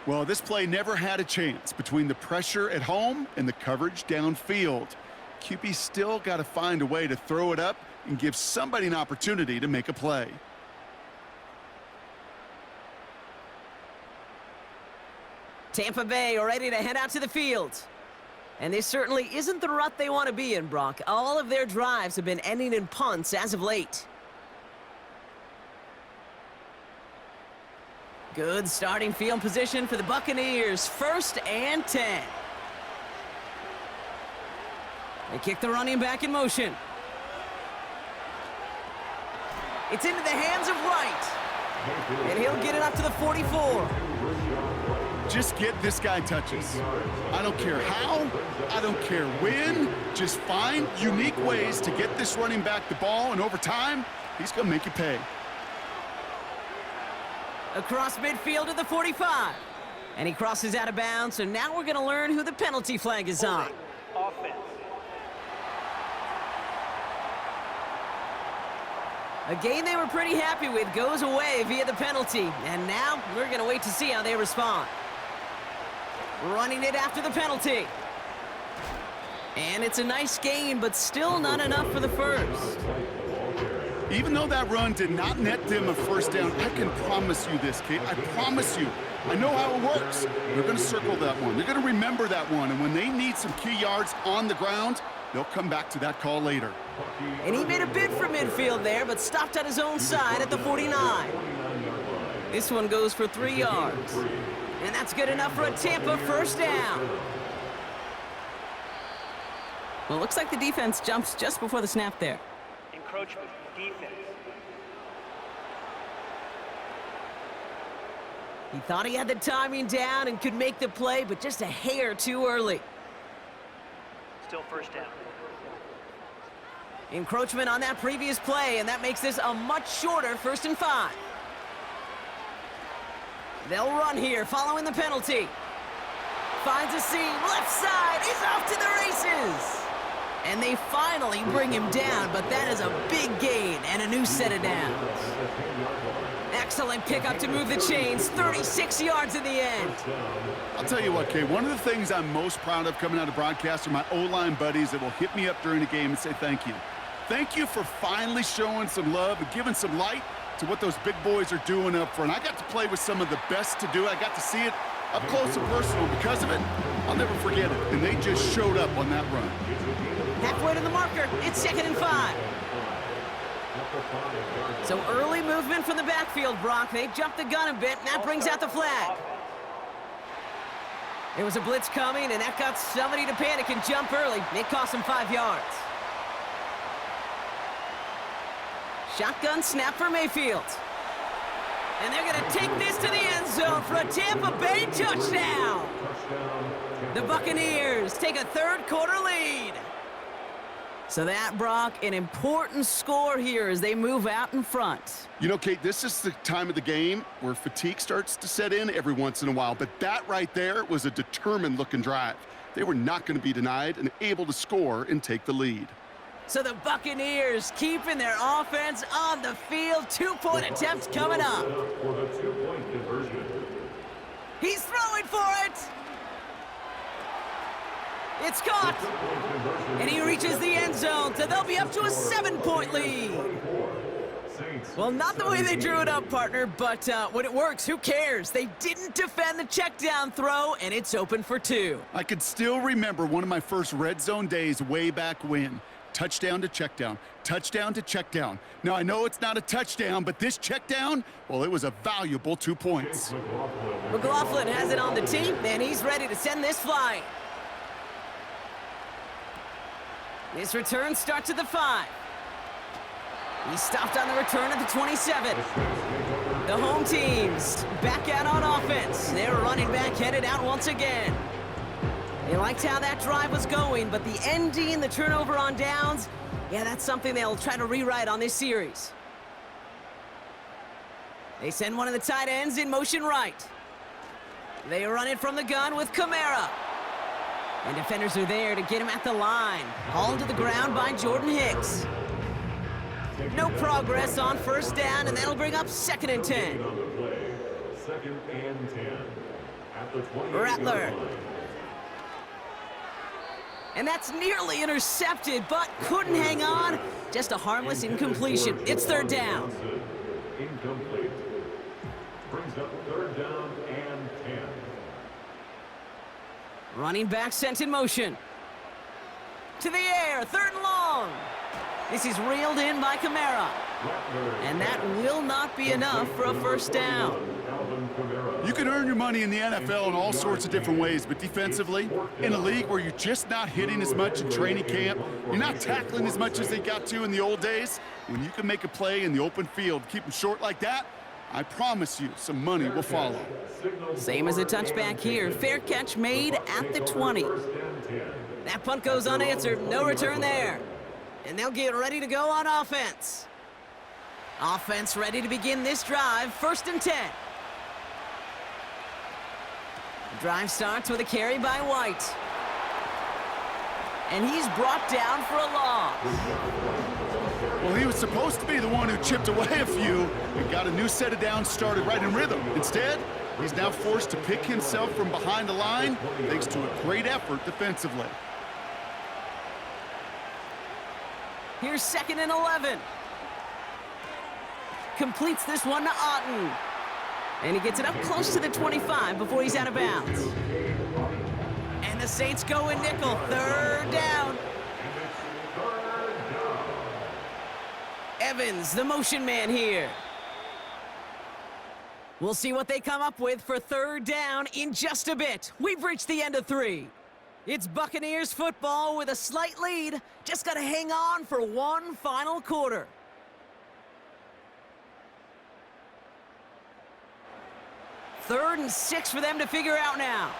Well, this play never had a chance between the pressure at home and the coverage downfield. QB still got to find a way to throw it up and give somebody an opportunity to make a play. Tampa Bay are ready to head out to the field. And this certainly isn't the rut they want to be in, Brock. All of their drives have been ending in punts as of late. Good starting field position for the Buccaneers. 1st and 10. They kick the running back in motion. It's into the hands of Wright. And he'll get it up to the 44. Just get this guy touches. I don't care how, I don't care when. Just find unique ways to get this running back the ball, and over time, he's going to make you pay. Across midfield to the 45. And he crosses out of bounds, so now we're going to learn who the penalty flag is on. Offense. A game they were pretty happy with goes away via the penalty. And now we're going to wait to see how they respond. Running it after the penalty. And it's a nice gain, but still not enough for the first. Even though that run did not net them a 1st down, I can promise you this, Kate. I promise you. I know how it works. They're going to circle that one. They're going to remember that one. And when they need some key yards on the ground, they'll come back to that call later. And he made a bid for midfield there, but stopped on his own side at the 49. This one goes for 3 yards. And that's good enough for a Tampa 1st down. Well, it looks like the defense jumps just before the snap there. Encroachment. Defense. He thought he had the timing down and could make the play, but just a hair too early. Still 1st down. Encroachment on that previous play, and that makes this a much shorter 1st and 5. They'll run here following the penalty. Finds a seam, left side, is off to the races. And they finally bring him down, but that is a big gain and a new set of downs. Excellent pickup to move the chains, 36 yards in the end. I'll tell you what, Kate, one of the things I'm most proud of coming out of broadcast are my O-line buddies that will hit me up during the game and say thank you. Thank you for finally showing some love and giving some light to what those big boys are doing up front. I got to play with some of the best to do it. I got to see it up close and personal. Because of it, I'll never forget it. And they just showed up on that run. Halfway to the marker, it's 2nd and 5. So early movement from the backfield, Brock. They jumped the gun a bit, and that brings out the flag. There was a blitz coming, and that got somebody to panic and jump early. It cost him 5 yards. Shotgun snap for Mayfield. And they're going to take this to the end zone for a Tampa Bay touchdown. The Buccaneers take a 3rd quarter lead. So that, Brock, an important score here as they move out in front. You know, Kate, this is the time of the game where fatigue starts to set in every once in a while. But that right there was a determined-looking drive. They were not going to be denied and able to score and take the lead. So the Buccaneers keeping their offense on the field. 2-point attempt coming up. For the 2-point conversion. He's throwing for it. It's caught. And he reaches the end zone, so they'll be up to a 7-point lead. Well, not the way they drew it up, partner, but when it works, who cares? They didn't defend the check down throw, and it's open for 2. I could still remember one of my first red zone days way back when. Touchdown to check down, touchdown to check down. Now, I know it's not a touchdown, but this check down, well, it was a valuable 2 points. McLaughlin has it on the tee, and he's ready to send this flying. This return starts at the 5. He stopped on the return at the 27. The home team's back out on offense. Their running back headed out once again. They liked how that drive was going, but the ending, the turnover on downs, yeah, that's something they'll try to rewrite on this series. They send one of the tight ends in motion right. They run it from the gun with Kamara. And defenders are there to get him at the line. Hauled to the ground by Jordan Hicks. No progress on first down, and that'll bring up 2nd and 10. 2nd and 10. At the 20. Rattler. And that's nearly intercepted, but couldn't hang on. Just a harmless incompletion. It's 3rd down. Incomplete. Brings up 3rd down and 10. Running back sent in motion. To the air, 3rd and long. This is reeled in by Kamara. And that will not be enough for a first down. You can earn your money in the NFL in all sorts of different ways, but defensively, in a league where you're just not hitting as much in training camp, you're not tackling as much as they got to in the old days, when you can make a play in the open field, keep them short like that, I promise you some money will follow. Same as a touchback here. Fair catch made at the 20. That punt goes unanswered. No return there. And they'll get ready to go on offense. Offense ready to begin this drive. 1st and 10. Drive starts with a carry by White. And he's brought down for a loss. Well, he was supposed to be the one who chipped away a few and got a new set of downs started right in rhythm. Instead, he's now forced to pick himself from behind the line thanks to a great effort defensively. Here's 2nd and 11. Completes this one to Otten. And he gets it up close to the 25 before he's out of bounds. And the Saints go in nickel. 3rd down. Evans, the motion man here. We'll see what they come up with for 3rd down in just a bit. We've reached the end of 3. It's Buccaneers football with a slight lead. Just got to hang on for one final quarter. Third and 6 for them to figure out now.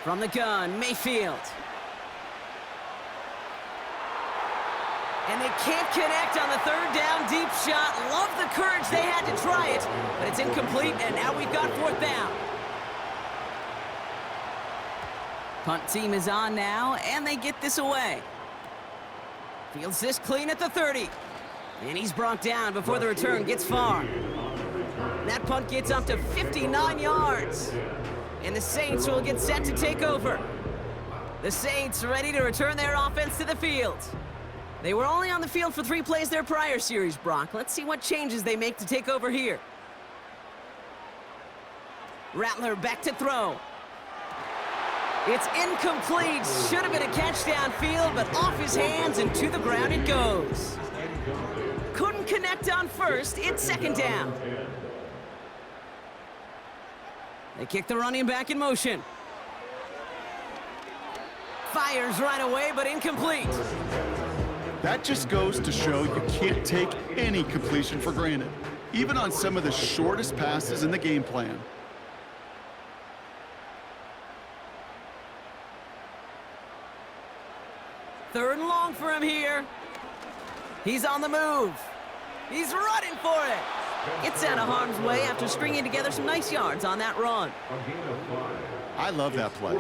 From the gun, Mayfield. And they can't connect on the 3rd down deep shot. Love the courage they had to try it, but it's incomplete, and now we've got 4th down. Punt team is on now, and they get this away. Fields this clean at the 30. And he's brought down before the return gets far. That punt gets up to 59 yards. And the Saints will get set to take over. The Saints ready to return their offense to the field. They were only on the field for 3 plays their prior series, Brock. Let's see what changes they make to take over here. Rattler back to throw. It's incomplete. Should have been a catch downfield, but off his hands and to the ground it goes. Couldn't connect on first. It's 2nd down. They kick the running back in motion. Fires right away, but incomplete. That just goes to show you can't take any completion for granted, even on some of the shortest passes in the game plan. Third and long for him here. He's on the move. He's running for it. Gets out of harm's way after stringing together some nice yards on that run. I love that play.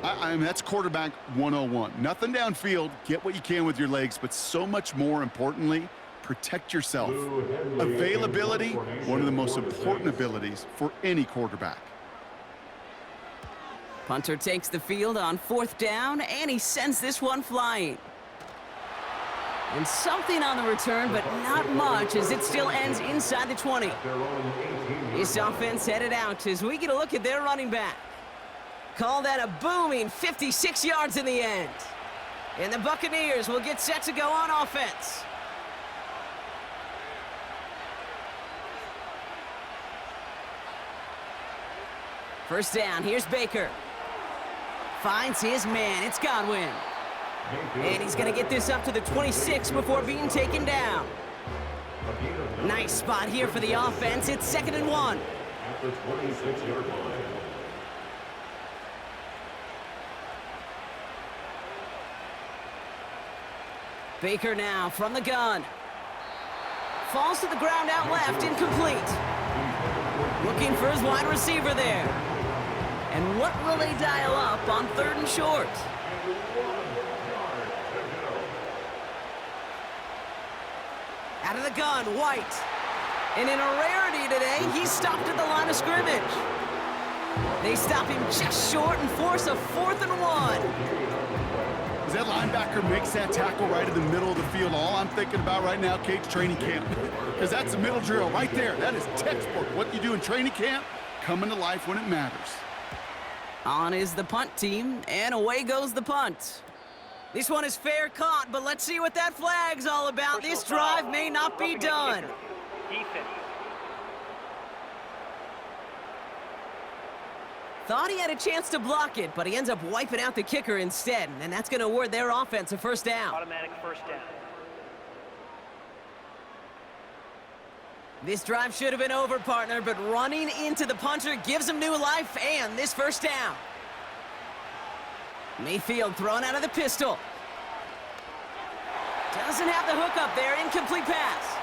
I mean, that's quarterback 101. Nothing downfield, get what you can with your legs, but so much more importantly, protect yourself. Availability, one of the most important abilities for any quarterback. Punter takes the field on 4th down, and he sends this one flying. And something on the return, but not much, as it still ends inside the 20. This offense headed out as we get a look at their running back. Call that a booming 56 yards in the end. And the Buccaneers will get set to go on offense. First down, here's Baker. Finds his man, it's Godwin. And he's going to get this up to the 26 before being taken down. Nice spot here for the offense. It's 2nd and 1. At the 26-yard line. Baker now from the gun. Falls to the ground out left, incomplete. Looking for his wide receiver there. And what will they dial up on 3rd and short? Out of the gun, White. And in a rarity today, he's stopped at the line of scrimmage. They stop him just short and force a 4th and 1. As that linebacker makes that tackle right in the middle of the field, all I'm thinking about right now, Kate's training camp. Because that's a middle drill right there. That is textbook. What you do in training camp, coming to life when it matters. On is the punt team, and away goes the punt. This one is fair caught, but let's see what that flag's all about. This drive may not be done. Defense. Thought he had a chance to block it, but he ends up wiping out the kicker instead, and that's going to award their offense a 1st down. Automatic 1st down. This drive should have been over, partner, but running into the punter gives him new life and this 1st down. Mayfield thrown out of the pistol. Doesn't have the hook up there. Incomplete pass.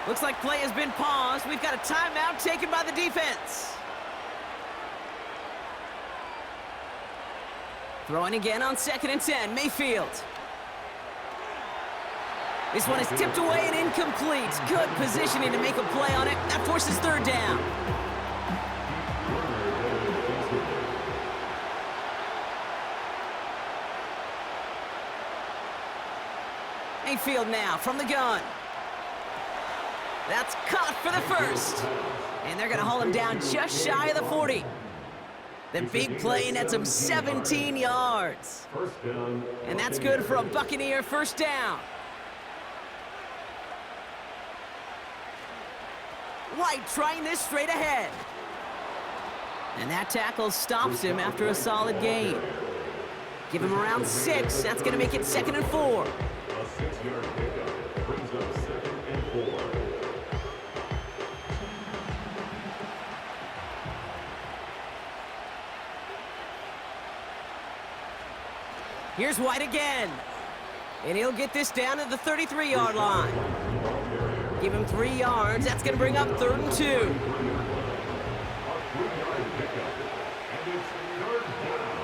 Looks like play has been paused. We've got a timeout taken by the defense. Throwing again on 2nd and 10. Mayfield. This one is tipped away and incomplete. Good positioning to make a play on it. That forces 3rd down. Mayfield now from the gun. That's caught for the 1st. And they're going to haul him down just shy of the 40. The big play nets him 17 yards. And that's good for a Buccaneer 1st down. White trying this straight ahead. And that tackle stops him after a solid gain. Give him around 6. That's going to make it 2nd and 4. A 6-yard pickup brings up 2nd and 4. Here's White again. And he'll get this down to the 33-yard line. Give him 3 yards. That's going to bring up 3rd and 2. A 3-yard pickup. And it's 3rd down.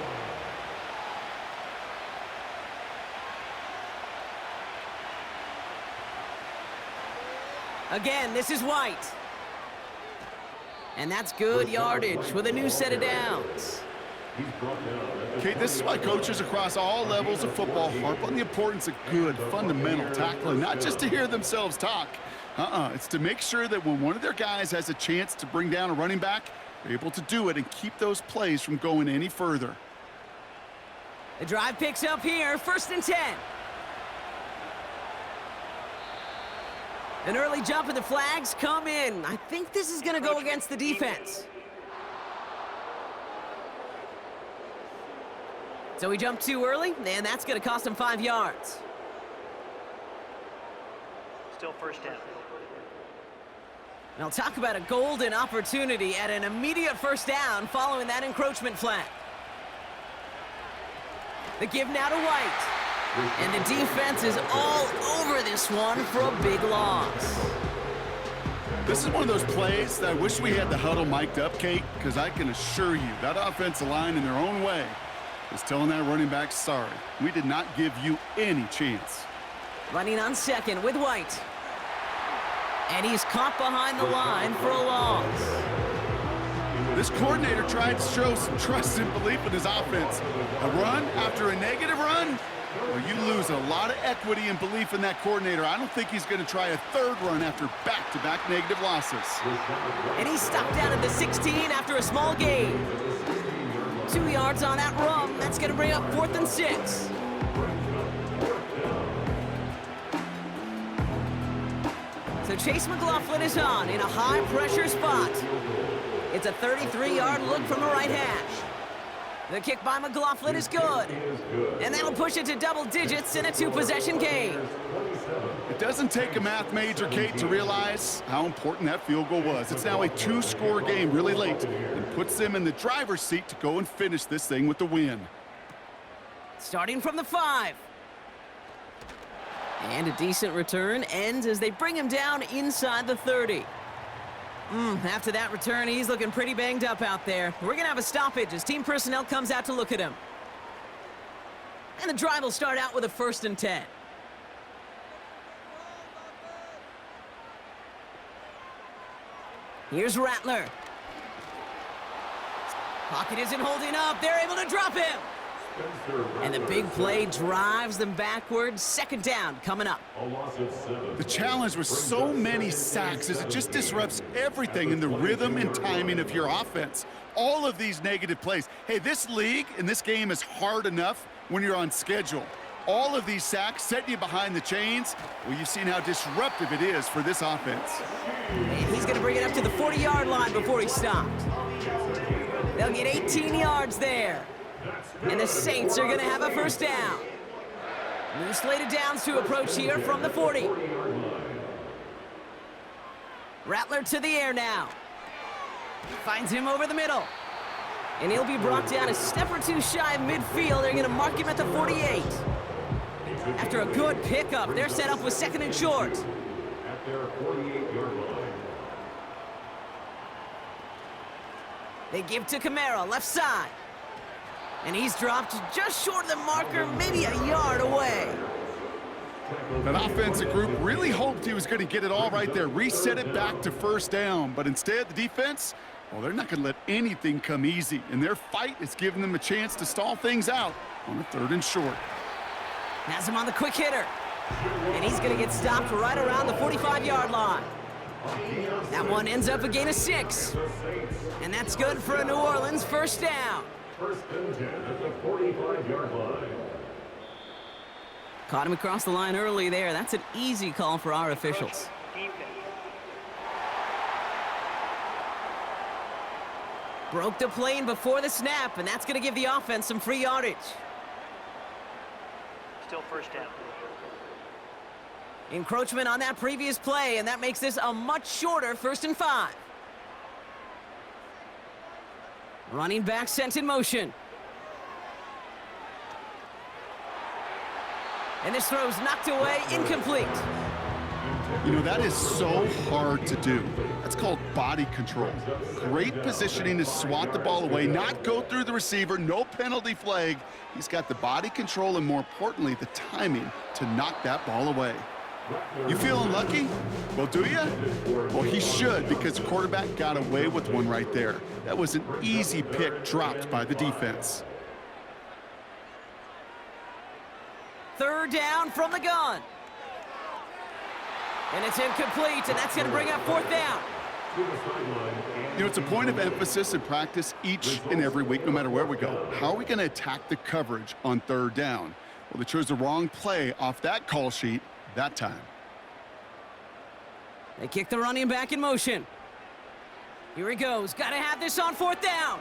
Again, this is White. And that's good yardage with a new set of downs. Kate, this is why coaches across all levels of football harp on the importance of good, fundamental tackling, not just to hear themselves talk. It's to make sure that when one of their guys has a chance to bring down a running back, they're able to do it and keep those plays from going any further. The drive picks up here, 1st and 10. An early jump and the flags come in. I think this is going to go against the defense. So he jumped too early, and that's going to cost him 5 yards. Still 1st down. Now talk about a golden opportunity at an immediate 1st down following that encroachment flag. The give now to White. And the defense is all over this one for a big loss. This is one of those plays that I wish we had the huddle mic'd up, Kate, because I can assure you that offensive line in their own way is telling that running back, sorry, we did not give you any chance. Running on 2nd with White. And he's caught behind the line for a loss. This coordinator tried to show some trust and belief in his offense. A run after a negative run? Well, you lose a lot of equity and belief in that coordinator. I don't think he's going to try a third run after back-to-back negative losses. And he's stopped down at the 16 after a small gain. 2 yards on that run. That's going to bring up 4th and 6. So Chase McLaughlin is on in a high-pressure spot. It's a 33-yard look from the right hash. The kick by McLaughlin is good. And that'll push it to double digits in a 2-possession game. It doesn't take a math major, Kate, to realize how important that field goal was. It's now a 2-score game really late and puts them in the driver's seat to go and finish this thing with the win. Starting from the 5. And a decent return ends as they bring him down inside the 30. After that return, he's looking pretty banged up out there. We're going to have a stoppage as team personnel comes out to look at him. And the drive will start out with a 1st and 10. Here's Rattler. Pocket isn't holding up. They're able to drop him. And the big play drives them backwards. 2nd down coming up. The challenge with so many sacks is it just disrupts everything in the rhythm and timing of your offense. All of these negative plays. Hey, this league and this game is hard enough when you're on schedule. All of these sacks setting you behind the chains. Well, you've seen how disruptive it is for this offense. And he's going to bring it up to the 40-yard line before he stopped. They'll get 18 yards there. And the Saints are going to have a 1st down. New slated downs to approach here from the 40. Rattler to the air now. Finds him over the middle. And he'll be brought down a step or two shy of midfield. They're going to mark him at the 48. After a good pickup, they're set up with 2nd and short. At their 48-yard line. They give to Kamara, left side. And he's dropped just short of the marker, maybe a yard away. That offensive group really hoped he was going to get it all right there, reset it back to 1st down. But instead, the defense, well, they're not going to let anything come easy. And their fight is giving them a chance to stall things out on a 3rd and short. Has him on the quick hitter. And he's going to get stopped right around the 45-yard line. That one ends up a gain of 6. And that's good for a New Orleans 1st down. 1st and 10 at the 45-yard line. Caught him across the line early there. That's an easy call for our officials. Defense. Broke the plane before the snap, and that's going to give the offense some free yardage. Still 1st down. Encroachment on that previous play, and that makes this a much shorter 1st and 5. Running back sent in motion. And this throw's knocked away, incomplete. You know, that is so hard to do. That's called body control. Great positioning to swat the ball away, not go through the receiver, no penalty flag. He's got the body control and, more importantly, the timing to knock that ball away. You feeling lucky? Well, do you? Well, he should, because the quarterback got away with one right there. That was an easy pick dropped by the defense. 3rd down from the gun. And it's incomplete, and that's going to bring up 4th down. You know, it's a point of emphasis in practice each and every week, no matter where we go. How are we going to attack the coverage on 3rd down? Well, they chose the wrong play off that call sheet that time. They kick the running back in motion. Here he goes. Got to have this on 4th down.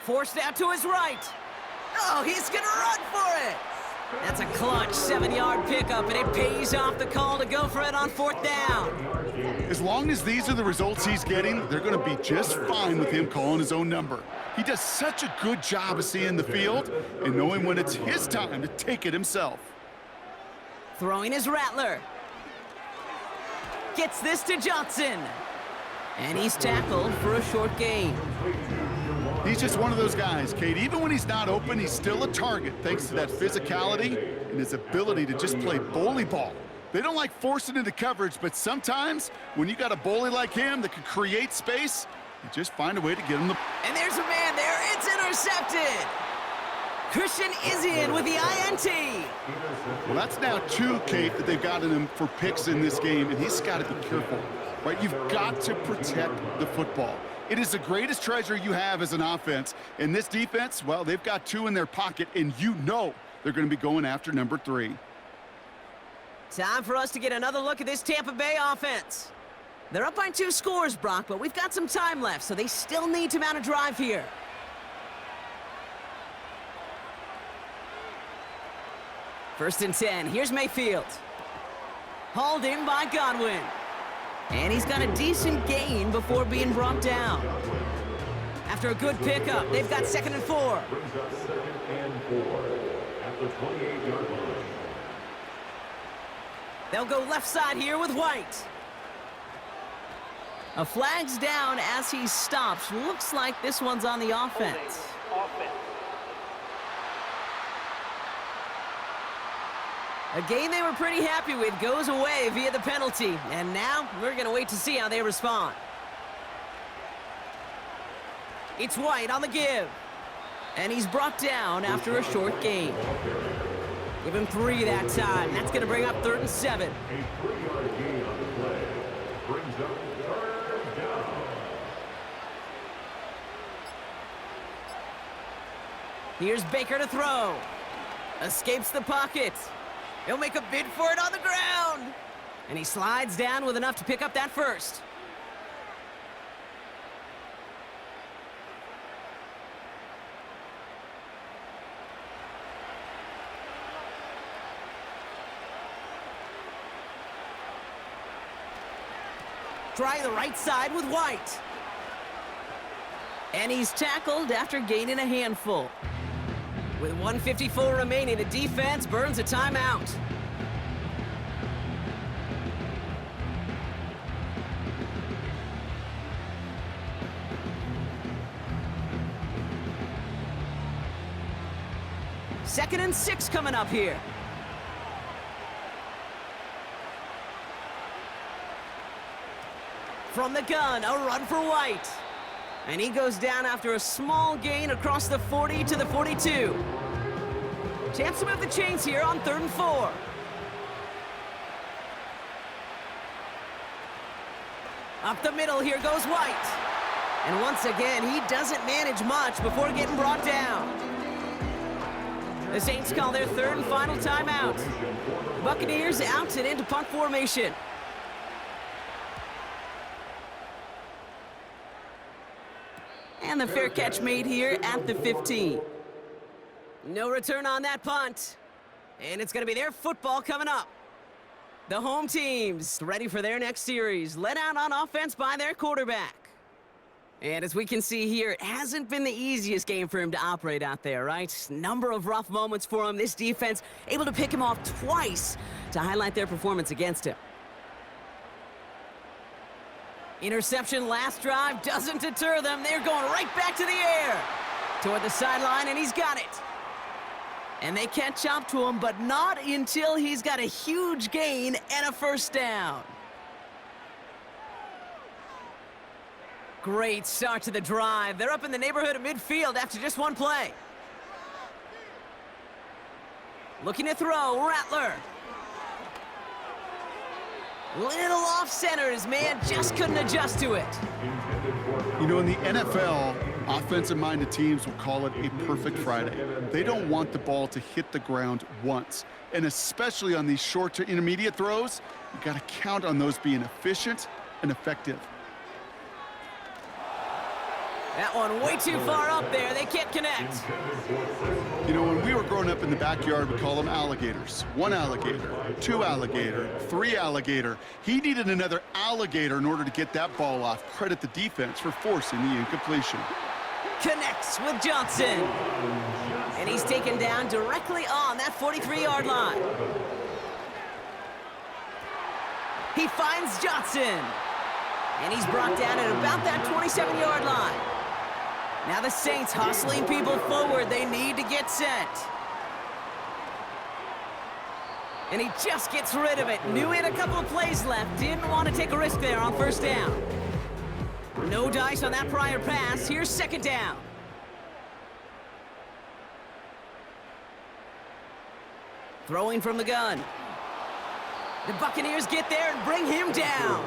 Forced out to his right. Oh, he's going to run for it. That's a clutch 7-yard pickup, and it pays off the call to go for it on 4th down. As long as these are the results he's getting, they're going to be just fine with him calling his own number. He does such a good job of seeing the field and knowing when it's his time to take it himself. Throwing is Rattler. Gets this to Johnson. And he's tackled for a short gain. He's just one of those guys, Kate. Even when he's not open, he's still a target thanks to that physicality and his ability to just play bully ball. They don't like forcing into coverage, but sometimes when you got a bully like him that can create space, you just find a way to get him the... And there's a man there. It's intercepted. Christian is in with the INT. Well, that's now 2, Kate, that they've gotten him for picks in this game, and he's got to be careful, right? You've got to protect the football. It is the greatest treasure you have as an offense. And this defense, well, they've got 2 in their pocket, and you know they're going to be going after number 3. Time for us to get another look at this Tampa Bay offense. They're up by 2 scores, Brock, but we've got some time left, so they still need to mount a drive here. First and 10, here's Mayfield. Hauled in by Godwin. And he's got a decent gain before being brought down. After a good pickup, they've got 2nd and 4. Brings up 2nd and 4 at the 28-yard line. They'll go left side here with White. A flag's down as he stops. Looks like this one's on the offense. Offense. A game they were pretty happy with goes away via the penalty. And now we're going to wait to see how they respond. It's White on the give. And he's brought down after a short gain. Give him 3 that time. That's going to bring up 3rd and 7. A 3-yard gain on the play. Brings up 3rd down. Here's Baker to throw. Escapes the pocket. He'll make a bid for it on the ground. And he slides down with enough to pick up that first. Try the right side with White. And he's tackled after gaining a handful. With 1:54 remaining, the defense burns a timeout. Second and 6 coming up here. From the gun, a run for White. And he goes down after a small gain across the 40 to the 42. Chance to move the chains here on 3rd and 4. Up the middle, here goes White. And once again, he doesn't manage much before getting brought down. The Saints call their 3rd and final timeout. Buccaneers out and into punt formation. And the fair catch made here at the 15. No return on that punt. And it's going to be their football coming up. The home teams ready for their next series, led out on offense by their quarterback. And as we can see here, it hasn't been the easiest game for him to operate out there, right? Number of rough moments for him. This defense able to pick him off twice to highlight their performance against him. Interception last drive doesn't deter them. They're going right back to the air. Toward the sideline, and he's got it. And they catch up to him, but not until he's got a huge gain and a first down. Great start to the drive. They're up in the neighborhood of midfield after just one play. Looking to throw, Rattler. Little off-center, his man just couldn't adjust to it. You know, in the NFL, offensive-minded teams will call it a perfect Friday. They don't want the ball to hit the ground once. And especially on these short to intermediate throws, you got to count on those being efficient and effective. That one way too far up there. They can't connect. You know, when we were growing up in the backyard, we call them alligators. 1 alligator, 2 alligator, 3 alligator. He needed another alligator in order to get that ball off. Credit the defense for forcing the incompletion. Connects with Johnson. And he's taken down directly on that 43-yard line. He finds Johnson. And he's brought down at about that 27-yard line. Now the Saints hustling people forward. They need to get set. And he just gets rid of it. Knew he had a couple of plays left. Didn't want to take a risk there on first down. No dice on that prior pass. Here's second down. Throwing from the gun. The Buccaneers get there and bring him down.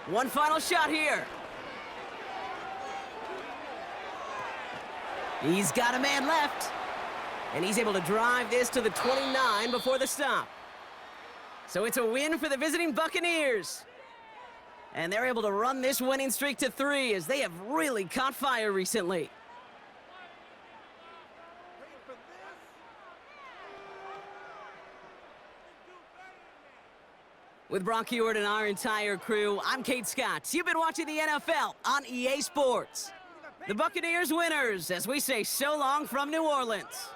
One final shot here. He's got a man left. And he's able to drive this to the 29 before the stop. So it's a win for the visiting Buccaneers. And they're able to run this winning streak to 3 as they have really caught fire recently. With Brock Ewart and our entire crew, I'm Kate Scott. You've been watching the NFL on EA Sports. The Buccaneers winners as we say so long from New Orleans.